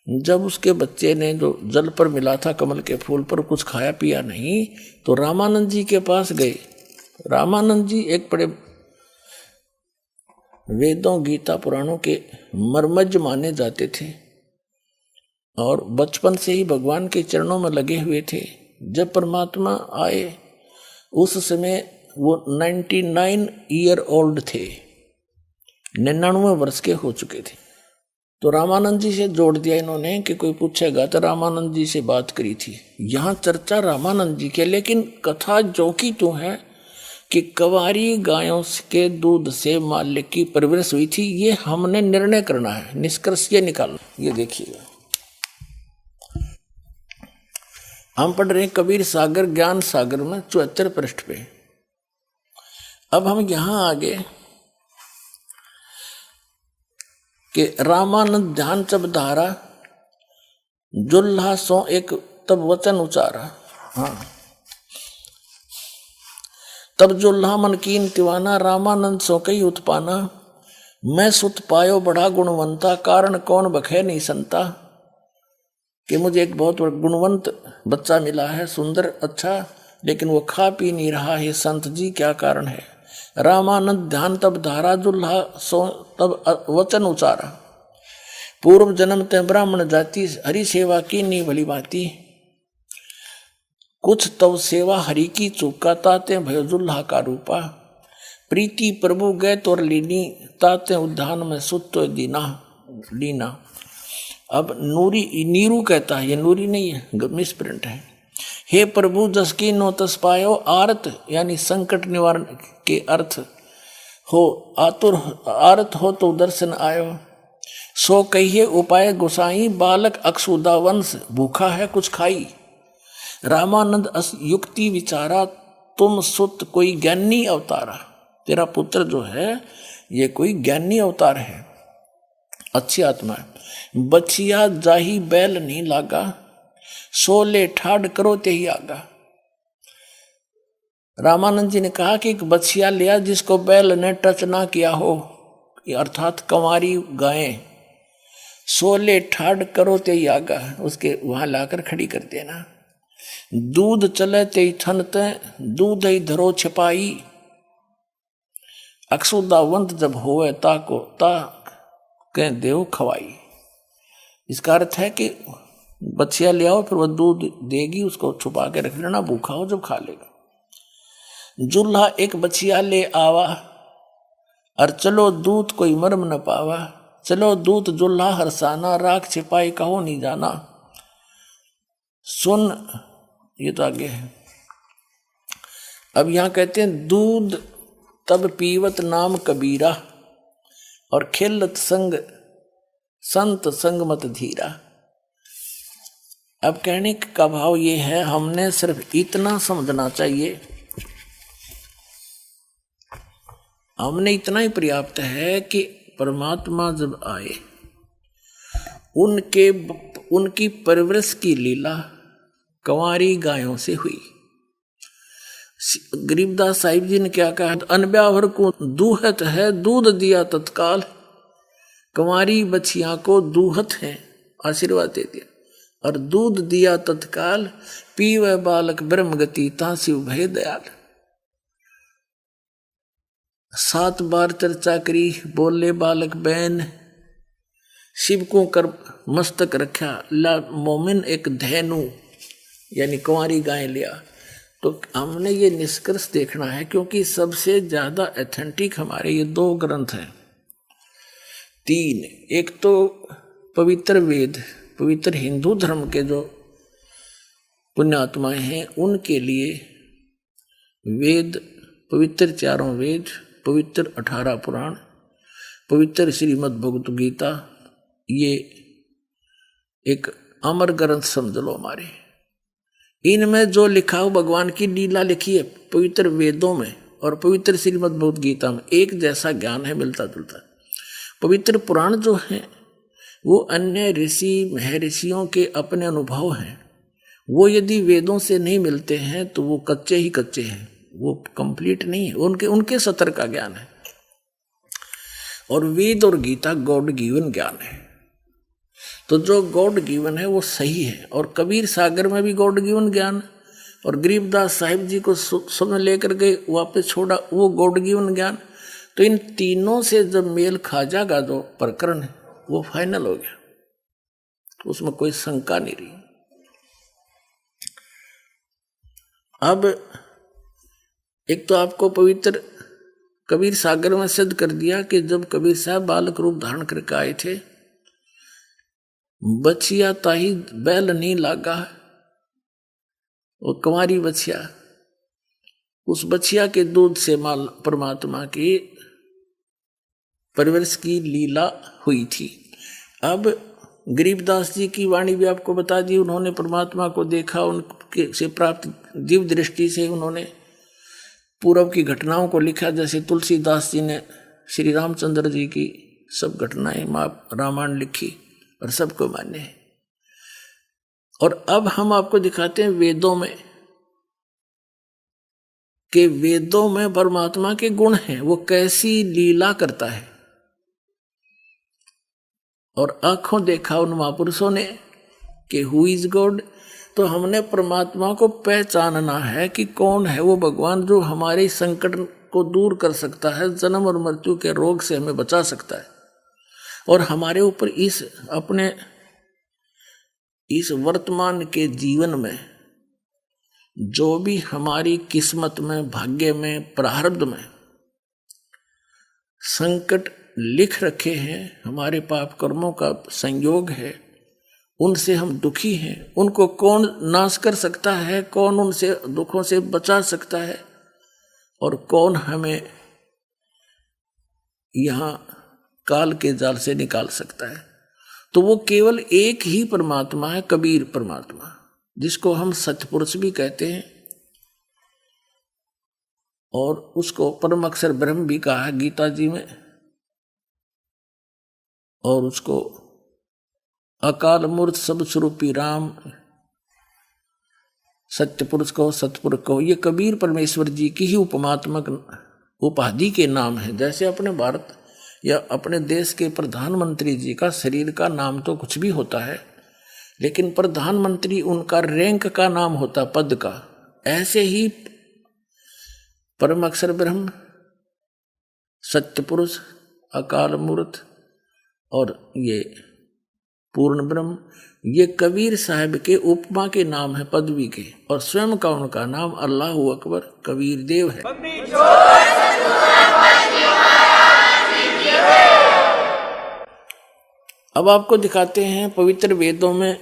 जब उसके बच्चे ने जो जल पर मिला था कमल के फूल पर कुछ खाया पिया नहीं, तो रामानंद जी के पास गए। रामानंद जी एक बड़े वेदों गीता पुराणों के मर्मज्ञ माने जाते थे, और बचपन से ही भगवान के चरणों में लगे हुए थे। जब परमात्मा आए उस समय वो 99 ईयर ओल्ड थे, 99 वर्ष के हो चुके थे। तो रामानंद जी से जोड़ दिया इन्होंने कि कोई पूछेगा तो रामानंद जी से बात करी थी। यहाँ चर्चा रामानंद जी के, लेकिन कथा जो की तो है कि कवारी गायों के दूध से मालिक की परवरिश हुई थी। ये हमने निर्णय करना है, निष्कर्ष ये निकालना। ये देखिएगा, हम पढ़ रहे हैं कबीर सागर ज्ञान सागर में 74 पृष्ठ पे। अब हम यहां आगे कि रामानंद ध्यान जब धारा जुल्हा सो एक तब वचन उचारा। हाँ, तब जुल्हा मन कीन तिवाना, रामानंद सो कई उत्पाना। मैं सुत पायो बड़ा गुणवंता, कारण कौन बखे नहीं संता। कि मुझे एक बहुत गुणवंत बच्चा मिला है, सुंदर अच्छा, लेकिन वो खा पी नहीं रहा है, संत जी क्या कारण है। रामानंद ध्यान तब धारा, जुल्हा सो तब वचन उचारा। पूर्व जन्म ते ब्राह्मण जाति, हरि सेवा की नी भली भांति। कुछ तव सेवा हरि की चूका, ताते भयो जुल्हा का रूपा। प्रीति प्रभु गए तोर लीनी, ताते उद्यान में सुतो दीना। अब नूरी नीरू कहता है, ये नूरी नहीं है, मिसप्रिंट है। हे प्रभु जस की नो तस पायो, आरत यानी संकट निवारण के अर्थ हो, आतुर आरत हो तो दर्शन आयो। सो कहिए उपाय गोसाई, बालक अक्षुदा वंश, भूखा है कुछ खाई। रामानंद युक्ति विचारा, तुम सुत कोई ज्ञानी अवतारा। तेरा पुत्र जो है ये कोई ज्ञानी अवतार है, अच्छी आत्मा है। बछिया जाही बैल नहीं लागा, सोले ठाड़ करो ते ही आगा। रामानंद जी ने कहा कि एक बछिया लिया जिसको बैल ने टच ना किया हो, अर्थात कंवारी गायें। सोले ठाड़ करो ते ही आगा, उसके वहां लाकर खड़ी कर देना। दूध चले ते थन ते, दूध ही धरो छिपाई। अक्षुदावंत जब होवे ताको ता कह देव खवाई। इसका अर्थ है कि बच्चिया ले आओ, फिर वह दूध देगी, उसको छुपा के रख लेना, भूखा हो जब खा लेगा। जुल्हा एक बच्चिया ले आवा, और चलो दूध कोई मर्म न पावा। चलो दूध जुल्हा हरसाना, राख छिपाई कहो नहीं जाना। सुन, ये तो आगे है। अब यहां कहते हैं दूध तब पीवत नाम कबीरा, और खिलत संग संत संग मत धीरा। अब कहने का भाव ये है, हमने सिर्फ इतना समझना चाहिए, हमने इतना ही पर्याप्त है कि परमात्मा जब आए, उनकी परवरिश की लीला कंवारी गायों से हुई। गरीबदास साहिब जी ने क्या कहा, अनब्यावर को दूहत है, दूध दिया तत्काल। कंवारी बच्चियां को दूहत है, आशीर्वाद दे दिया, और दूध दिया तत्काल। पीवे बालक ब्रह्म गति, तासिव भय दयाल। 7 बार चर्चा करी, बोले बालक बैन। शिव को कर मस्तक रखा, ला मोमिन एक धैनु यानी कुंवारी गाय लिया। तो हमने ये निष्कर्ष देखना है, क्योंकि सबसे ज्यादा ऑथेंटिक हमारे ये 2 ग्रंथ हैं, 3। एक तो पवित्र वेद, पवित्र हिंदू धर्म के जो पुण्यात्माएं हैं उनके लिए वेद, पवित्र 4 वेद, पवित्र 18 पुराण, पवित्र श्रीमद् भगवत गीता, ये एक अमर ग्रंथ समझ लो हमारे। इनमें जो लिखा हो भगवान की लीला लिखी है पवित्र वेदों में और पवित्र श्रीमद् भगवत गीता में, एक जैसा ज्ञान है, मिलता जुलता। पवित्र पुराण जो है वो अन्य ऋषि महर्षियों के अपने अनुभव हैं, वो यदि वेदों से नहीं मिलते हैं तो वो कच्चे ही कच्चे हैं, वो कंप्लीट नहीं है, उनके सतर का ज्ञान है। और वेद और गीता गॉड गिवन ज्ञान है, तो जो गॉड गिवन है वो सही है। और कबीर सागर में भी गॉड गिवन ज्ञान, और गरीबदास साहिब जी को समय लेकर के वापस छोड़ा, वो गॉड गिवन ज्ञान। तो इन तीनों से जब मेल खा जाएगा जो प्रकरण है वो फाइनल हो गया, तो उसमें कोई शंका नहीं रही। अब एक तो आपको पवित्र कबीर सागर में सिद्ध कर दिया कि जब कबीर साहब बालक रूप धारण करके आए थे, बछिया ताही बैल नहीं लागा, वो कुंवारी बछिया, उस बछिया के दूध से माल परमात्मा की परवरिश की लीला हुई थी। अब गरीबदास जी की वाणी भी आपको बता दी, उन्होंने परमात्मा को देखा, उनके से प्राप्त दिव्य दृष्टि से उन्होंने पूर्व की घटनाओं को लिखा, जैसे तुलसीदास जी ने श्री रामचंद्र जी की सब घटनाएं रामायण लिखी और सबको माने। और अब हम आपको दिखाते हैं वेदों में कि वेदों में परमात्मा के गुण हैं, वो कैसी लीला करता है। और आंखों देखा उन महापुरुषों ने कि हु इज गॉड, तो हमने परमात्मा को पहचानना है कि कौन है वो भगवान जो हमारे संकट को दूर कर सकता है, जन्म और मृत्यु के रोग से हमें बचा सकता है, और हमारे ऊपर इस वर्तमान के जीवन में जो भी हमारी किस्मत में, भाग्य में, प्रारब्ध में संकट लिख रखे हैं, हमारे पाप कर्मों का संयोग है, उनसे हम दुखी हैं, उनको कौन नाश कर सकता है, कौन उनसे दुखों से बचा सकता है, और कौन हमें यहाँ काल के जाल से निकाल सकता है। तो वो केवल एक ही परमात्मा है, कबीर परमात्मा, जिसको हम सतपुरुष भी कहते हैं, और उसको परम अक्षर ब्रह्म भी कहा है गीता जी में, और उसको अकाल मूर्त सब स्वरूपी राम, सत्य पुरुष को, सतपुरुष को, ये कबीर परमेश्वर जी की ही उपमात्मक उपाधि के नाम है। जैसे अपने भारत या अपने देश के प्रधानमंत्री जी का शरीर का नाम तो कुछ भी होता है, लेकिन प्रधानमंत्री उनका रैंक का नाम होता, पद का। ऐसे ही परम अक्षर ब्रह्म, सत्य पुरुष, अकाल मूर्त और ये पूर्ण ब्रह्म, ये कबीर साहब के उपमा के नाम है, पदवी के, और स्वयं का उनका नाम अल्लाह अकबर कबीर देव है। अब आपको दिखाते हैं पवित्र वेदों में,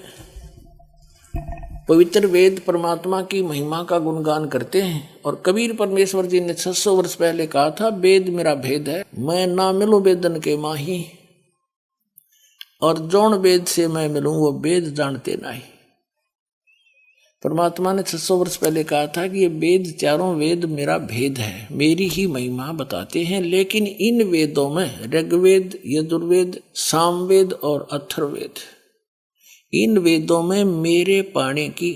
पवित्र वेद परमात्मा की महिमा का गुणगान करते हैं। और कबीर परमेश्वर जी ने 600 वर्ष पहले कहा था, वेद मेरा भेद है, मैं ना मिलूं वेदन के माही, और जौन वेद से मैं मिलूं वो वेद जानते नहीं। परमात्मा ने 600 वर्ष पहले कहा था कि ये वेद, चारों वेद मेरा भेद है, मेरी ही महिमा बताते हैं। लेकिन इन वेदों में ऋग्वेद, यजुर्वेद, सामवेद और अथर्ववेद, इन वेदों में मेरे पाने की,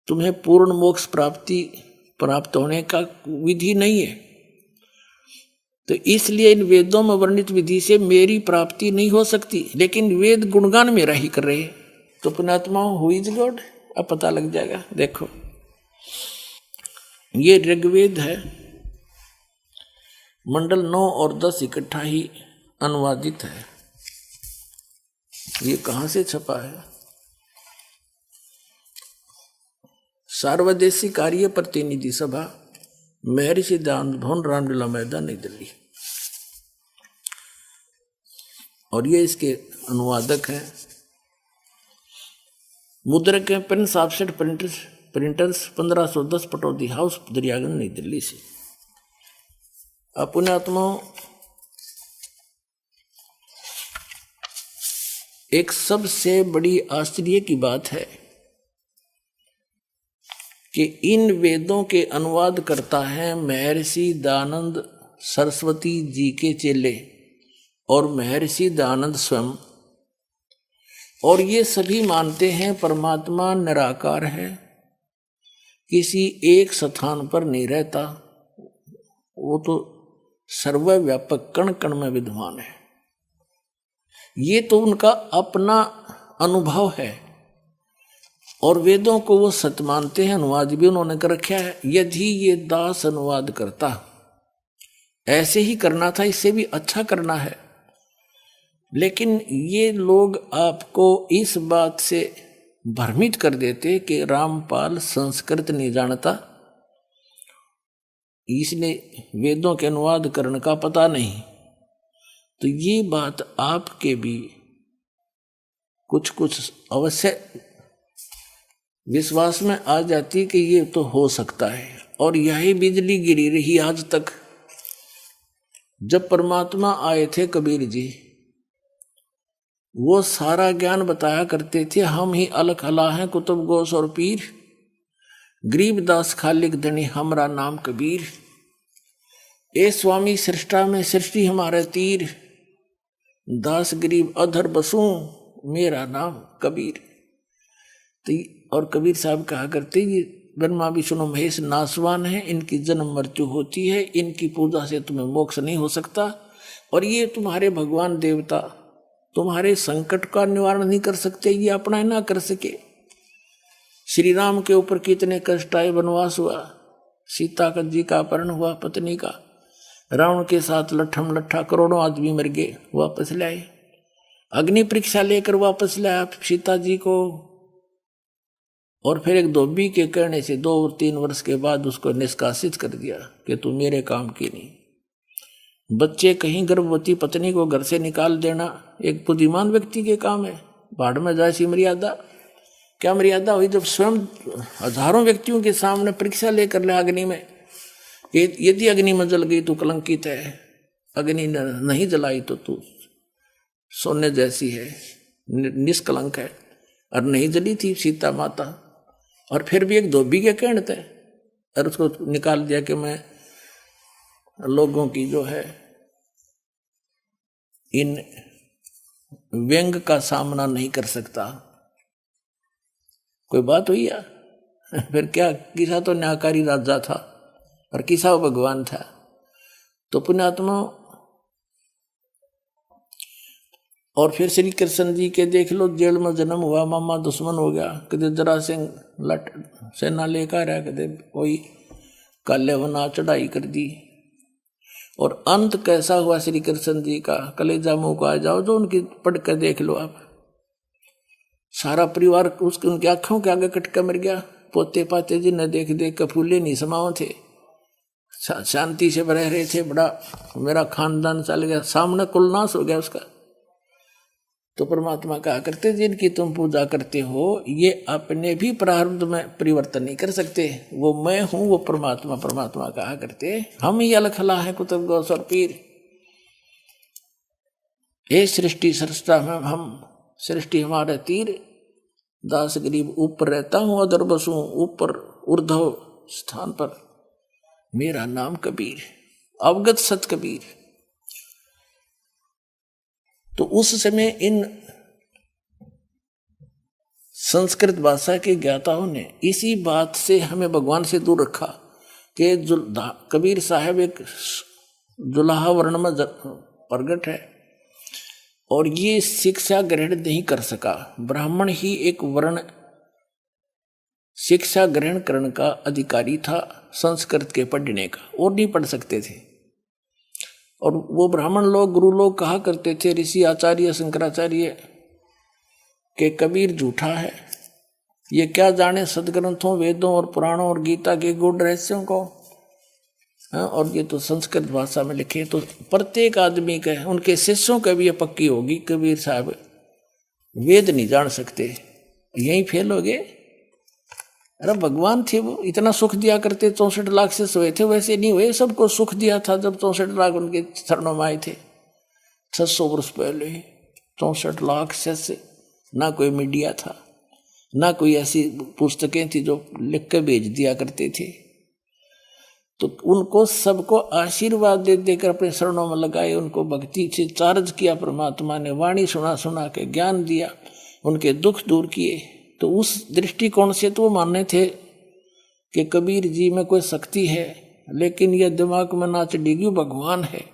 तुम्हें पूर्ण मोक्ष प्राप्त होने का विधि नहीं है। तो इसलिए इन वेदों में वर्णित विधि से मेरी प्राप्ति नहीं हो सकती, लेकिन वेद गुणगान मेरा ही कर रहे हैं। तो पुण्यात्मा हु इज गॉड अब पता लग जाएगा। देखो ये ऋग्वेद है, मंडल 9 और 10 इकट्ठा ही अनुवादित है। ये कहाँ से छपा है? सार्वदेशी कार्य प्रतिनिधि सभा, महर्षि दयानंद भवन, रामलीला मैदान, नई दिल्ली। और ये इसके अनुवादक हैं। मुद्रक है Prince Offset Printers 1510 Pataudi house, Daryaganj, नई दिल्ली से। पुण्यात्माओं, एक सबसे बड़ी आश्चर्य की बात है कि इन वेदों के अनुवाद करता है महर्षि दयानंद सरस्वती जी के चेले और महर्षि दयानंद स्वयं। और ये सभी मानते हैं परमात्मा निराकार है, किसी एक स्थान पर नहीं रहता, वो तो सर्वव्यापक कण कण में विद्यमान है। ये तो उनका अपना अनुभव है, और वेदों को वो सत्य मानते हैं। अनुवाद भी उन्होंने कर रखा है। यदि ये दास अनुवाद करता, ऐसे ही करना था, इससे भी अच्छा करना है, लेकिन ये लोग आपको इस बात से भ्रमित कर देते कि रामपाल संस्कृत नहीं जानता इसलिए वेदों के अनुवाद करने का पता नहीं। तो ये बात आपके भी कुछ कुछ अवश्य विश्वास में आ जाती कि ये तो हो सकता है। और यही बिजली गिरी रही आज तक। जब परमात्मा आए थे कबीर जी, वो सारा ज्ञान बताया करते थे, हम ही अलख अला हैं कुतुब गोस और पीर, गरीबदास खालिक धनी हमरा नाम कबीर। ए स्वामी सृष्टा में सृष्टि हमारे तीर, दास गरीब अधर बसूं मेरा नाम कबीर। तो और कबीर साहब कहा करते, ये ब्रह्मा विष्णु महेश नासवान है, इनकी जन्म मृत्यु होती है, इनकी पूजा से तुम्हें मोक्ष नहीं हो सकता, और ये तुम्हारे भगवान देवता तुम्हारे संकट का निवारण नहीं कर सकते, ये अपना ना कर सके। श्री राम के ऊपर कितने कष्ट आए, वनवास हुआ, सीता का जी का अपहरण हुआ पत्नी का, रावण के साथ लट्ठम लट्ठा करोड़ों आदमी मर गए, वापस लाए, अग्नि परीक्षा लेकर वापस लाया सीता जी को, और फिर एक धोबी के कहने से 2 और 3 वर्ष के बाद उसको निष्कासित कर दिया कि तू मेरे काम की नहीं। बच्चे कहीं गर्भवती पत्नी को घर से निकाल देना एक बुद्धिमान व्यक्ति के काम है। भाड़ में जाए सी मर्यादा, क्या मर्यादा हुई जब स्वयं हजारों व्यक्तियों के सामने परीक्षा लेकर ले अग्नि में, यदि अग्नि में जल गई तो कलंकित है, अग्नि नहीं जलाई तो तू सोने जैसी है, निष्कलंक है। और नहीं जली थी सीता माता, और फिर भी एक धोबी के कहने थे, और उसको निकाल दिया कि मैं लोगों की जो है इन व्यंग का सामना नहीं कर सकता। कोई बात हुई या फिर क्या, किसा तो न्यायकारी राजा था और किसा वो भगवान था। तो पुण्यात्मा, और फिर श्री कृष्ण जी के देख लो, जेल में जन्म हुआ, मामा दुश्मन हो गया, कदे जरा सिंह लट सेना लेकर आया, कदे कोई काले वना चढ़ाई कर दी, और अंत कैसा हुआ श्री कृष्ण जी का, कलेजा मुंह को आ जाओ जो उनकी पढ़ कर देख लो आप। सारा परिवार उसके उनकी आंखों के आगे कटका मर गया, पोते पाते जी न देख देख के फूले नहीं समाओ थे, शांति से रह रहे थे, बड़ा मेरा खानदान चल गया, सामने कुलनाश हो गया उसका। तो परमात्मा कहा करते, जिनकी तुम पूजा करते हो ये अपने भी प्रारब्ध में परिवर्तन नहीं कर सकते, वो मैं हूं वो परमात्मा। परमात्मा कहा करते, हम ही अलखला है कुतुब गौस और पीर। ये सृष्टि सृष्टा में हम, सृष्टि हमारे तीर, दास गरीब ऊपर रहता हूं अदर बसूं ऊपर ऊर्ध्व स्थान पर, मेरा नाम कबीर, अवगत सत कबीर। तो उस समय इन संस्कृत भाषा के ज्ञाताओं ने इसी बात से हमें भगवान से दूर रखा कि कबीर साहब एक जुलाहा वर्ण में प्रगट है, और ये शिक्षा ग्रहण नहीं कर सका। ब्राह्मण ही एक वर्ण शिक्षा ग्रहण करने का अधिकारी था, संस्कृत के पढ़ने का, और नहीं पढ़ सकते थे। और वो ब्राह्मण लोग, गुरु लोग कहा करते थे, ऋषि आचार्य शंकराचार्य, के कबीर झूठा है, ये क्या जाने सदग्रंथों वेदों और पुराणों और गीता के गूढ़ रहस्यों को, और ये तो संस्कृत भाषा में लिखे। तो प्रत्येक आदमी का, उनके शिष्यों का भी ये पक्की होगी, कबीर साहब वेद नहीं जान सकते, यहीं फेल हो गए। अरे भगवान थे वो, इतना सुख दिया करते, 64 लाख से हुए थे, वैसे नहीं हुए, सबको सुख दिया था जब 64 लाख उनके चरणों में आए थे 600 वर्ष पहले। 64 लाख से ना कोई मीडिया था, ना कोई ऐसी पुस्तकें थी जो लिख के भेज दिया करते थे। तो उनको सबको आशीर्वाद दे देकर अपने शरणों में लगाए, उनको भक्ति से चार्ज किया परमात्मा ने, वाणी सुना सुना के ज्ञान दिया, उनके दुख दूर किए। तो उस दृष्टिकोण से तो वो मानने थे कि कबीर जी में कोई शक्ति है, लेकिन यह दिमाग में ना चढ़ेगी भगवान है,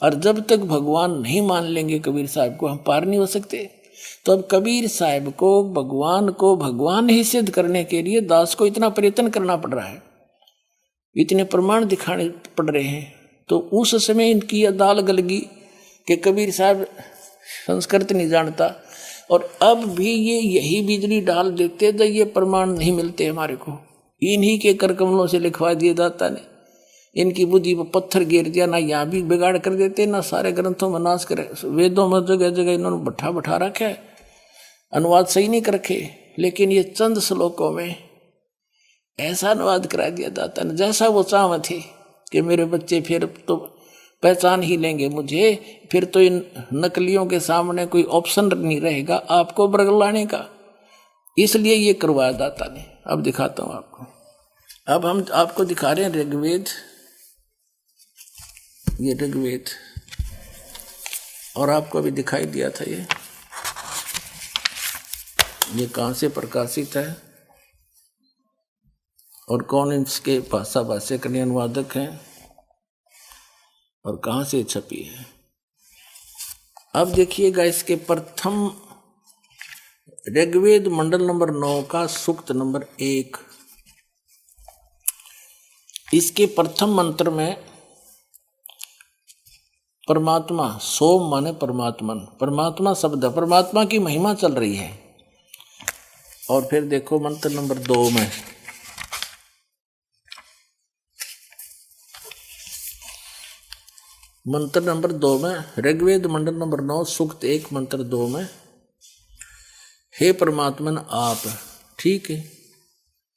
और जब तक भगवान नहीं मान लेंगे कबीर साहब को, हम पार नहीं हो सकते। तो अब कबीर साहब को भगवान ही सिद्ध करने के लिए दास को इतना प्रयत्न करना पड़ रहा है, इतने प्रमाण दिखाने पड़ रहे हैं। तो उस समय इनकी दाल गल गई कि कबीर साहब संस्कृत नहीं जानता, और अब भी ये यही बिजली डाल देते तो ये प्रमाण नहीं मिलते हमारे को, इन्हीं के कर कमलों से लिखवा दिए दाता ने इनकी बुद्धि पर पत्थर गिर दिया, ना यहाँ भी बिगाड़ कर देते, ना सारे ग्रंथों में नाश करे। वेदों में जगह जगह इन्होंने भट्ठा बैठा रखा है, अनुवाद सही नहीं कर रखे, लेकिन ये चंद श्लोकों में ऐसा अनुवाद करा दिया जाता है जैसा वो चाह थे कि मेरे बच्चे फिर तो पहचान ही लेंगे मुझे, फिर तो इन नकलियों के सामने कोई ऑप्शन नहीं रहेगा आपको बरगलाने का, इसलिए ये करवाया दाता ने। अब दिखाता हूं आपको। अब हम आपको दिखा रहे हैं ऋग्वेद, ये ऋग्वेद, और आपको अभी दिखाई दिया था ये कहां से प्रकाशित है और कौन इसके भाषा भाष्यकारी अनुवादक हैं और कहां से छपी है। अब देखिएगा इसके प्रथम ऋग्वेद मंडल नंबर 9 का सूक्त नंबर 1, इसके प्रथम मंत्र में परमात्मा, सोम माने परमात्मन, परमात्मा शब्द, परमात्मा की महिमा चल रही है। और फिर देखो मंत्र नंबर 2 में मंत्र नंबर 2 में ऋग्वेद मंडल नंबर 9 सूक्त 1 मंत्र 2 में हे परमात्मन आप, ठीक है।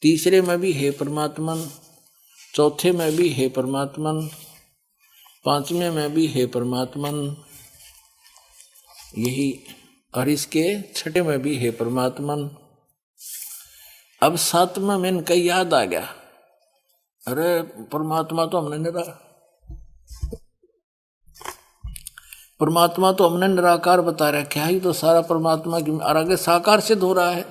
तीसरे में भी हे परमात्मन, चौथे में भी हे परमात्मन, पांचवें में भी हे परमात्मन, यही, और इसके छठे में भी हे परमात्मन। अब सातवें में इनका याद आ गया, अरे परमात्मा तो हमने निराकार बता रखा है, तो सारा परमात्मा की और आगे साकार सिद्ध हो रहा है।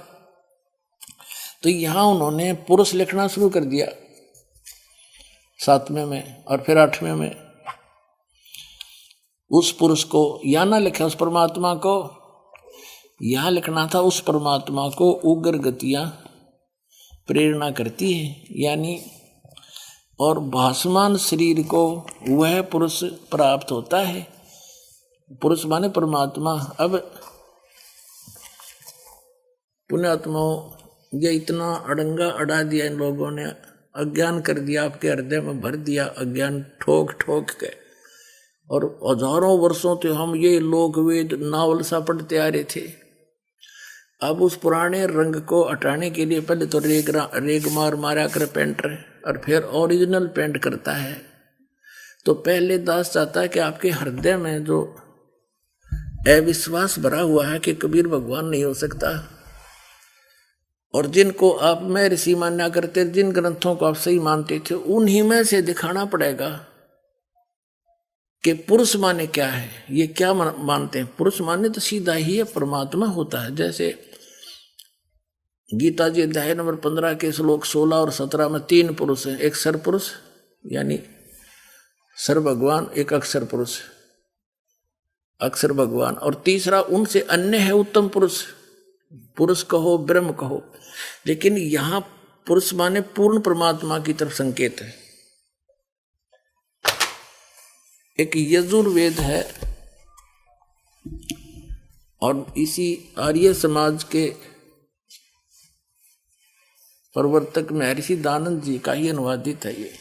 तो यहां उन्होंने पुरुष लिखना शुरू कर दिया 7वें में, और फिर 8वें में उस पुरुष को या ना लिखा, उस परमात्मा को यहां लिखना था, उस परमात्मा को उग्र गतियां प्रेरणा करती है, यानी और भासमान शरीर को वह पुरुष प्राप्त होता है। पुरुष माने परमात्मा। अब पुण्यात्माओं, ये इतना अड़ंगा अड़ा दिया इन लोगों ने, अज्ञान कर दिया, आपके हृदय में भर दिया अज्ञान ठोक ठोक के, और हजारों वर्षों से हम ये लोक वेद नावल सा पढ़ते आ रहे थे। अब उस पुराने रंग को हटाने के लिए पहले तो रेग मारा कर पेंटर, और फिर ओरिजिनल पेंट करता है। तो पहले दास चाहता है कि आपके हृदय में जो अविश्वास भरा हुआ है कि कबीर भगवान नहीं हो सकता, और जिनको आप मैं ऋषि मान्या करते, जिन ग्रंथों को आप सही मानते थे, उन्हीं में से दिखाना पड़ेगा कि पुरुष माने क्या है, ये क्या मानते हैं। पुरुष माने तो सीधा ही है परमात्मा होता है। जैसे गीता जी अध्याय नंबर 15 के श्लोक 16 और 17 में 3 पुरुष हैं, एक सर पुरुष यानी सर भगवान, एक अक्षर पुरुष अक्षर भगवान, और तीसरा उनसे अन्य है उत्तम पुरुष, पुरुष कहो ब्रह्म कहो। लेकिन यहां पुरुष माने पूर्ण परमात्मा की तरफ संकेत है। एक यजुर्वेद है, और इसी आर्य समाज के प्रवर्तक महर्षि दानंद जी का ही अनुवादित है ये।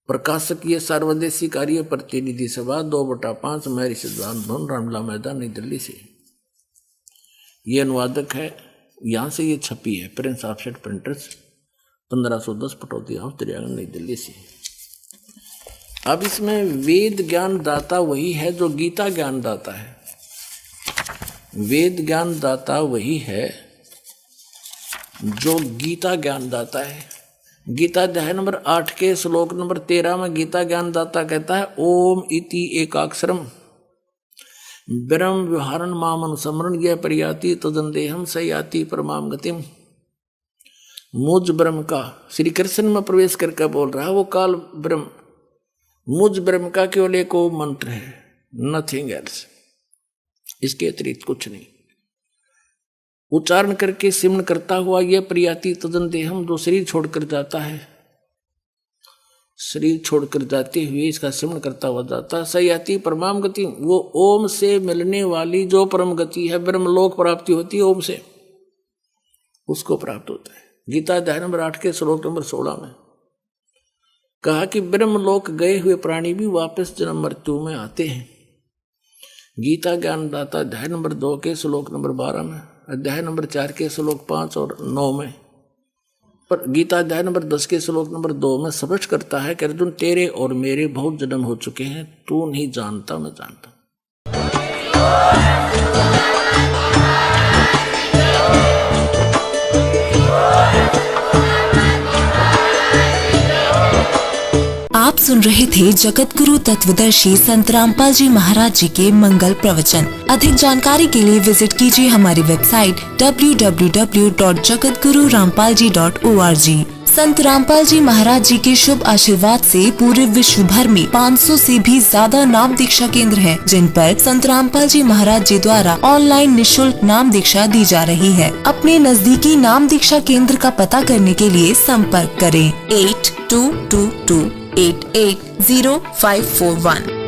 प्रकाशक ये सर्वदेशी कार्य प्रतिनिधि सभा 2/5 महर्षि दानंद भवन, रामला मैदान, नई दिल्ली से ये अनुवादक है। यहाँ से ये छपी है, Prince Offset Printers, 1510 Pataudi House, त्रियागन, नई दिल्ली से। अब इसमें वेद ज्ञान दाता वही है जो गीता ज्ञान दाता है। वेद ज्ञान दाता वही है जो गीता ज्ञान दाता है। गीता अध्याय नंबर 8 के श्लोक नंबर 13 में गीता ज्ञान दाता कहता है, ओम इति एकाक्षरम ब्रह्म व्यवहारण माम अनुसमरण यह परियाति तदंदेहम सयाति परमाम गतिम। मुझ ब्रह्म का, श्री कृष्ण में प्रवेश करके बोल रहा है वो काल ब्रह्म, मुझ ब्रह्म का केवल एक मंत्र है, नथिंग एल्स, इसके अतिरिक्त कुछ नहीं। उच्चारण करके सिमरण करता हुआ यह प्रियाति तदन देहम, जो शरीर छोड़कर जाता है, शरीर छोड़कर जाते हुए इसका सिमरण करता हुआ जाता है। सयाति परमाम गति, वो ओम से मिलने वाली जो परम गति है, ब्रह्मलोक प्राप्ति होती है ओम से, उसको प्राप्त होता है। गीता अध्याय नंबर 8 के श्लोक नंबर 16 में कहा कि ब्रह्मलोक गए हुए प्राणी भी वापस जन्म मृत्यु में आते हैं। गीता ज्ञानदाता अध्याय नंबर 2 के श्लोक नंबर 12 में, अध्याय नंबर 4 के श्लोक 5 और 9 में, पर गीता अध्याय नंबर 10 के श्लोक नंबर 2 में स्पष्ट करता है कि अर्जुन तेरे और मेरे बहुत जन्म हो चुके हैं, तू नहीं जानता, मैं जानता। आप सुन रहे थे जगत गुरु तत्वदर्शी संत रामपाल जी महाराज जी के मंगल प्रवचन। अधिक जानकारी के लिए विजिट कीजिए हमारी वेबसाइट www.jagatgururampalji.org। संत रामपाल जी महाराज जी के शुभ आशीर्वाद से पूरे विश्व भर में 500 से भी ज्यादा नाम दीक्षा केंद्र हैं, जिन पर संत रामपाल जी महाराज जी द्वारा ऑनलाइन निशुल्क नाम दीक्षा दी जा रही है। अपने नजदीकी नाम दीक्षा केंद्र का पता करने के लिए संपर्क करें 8222880541।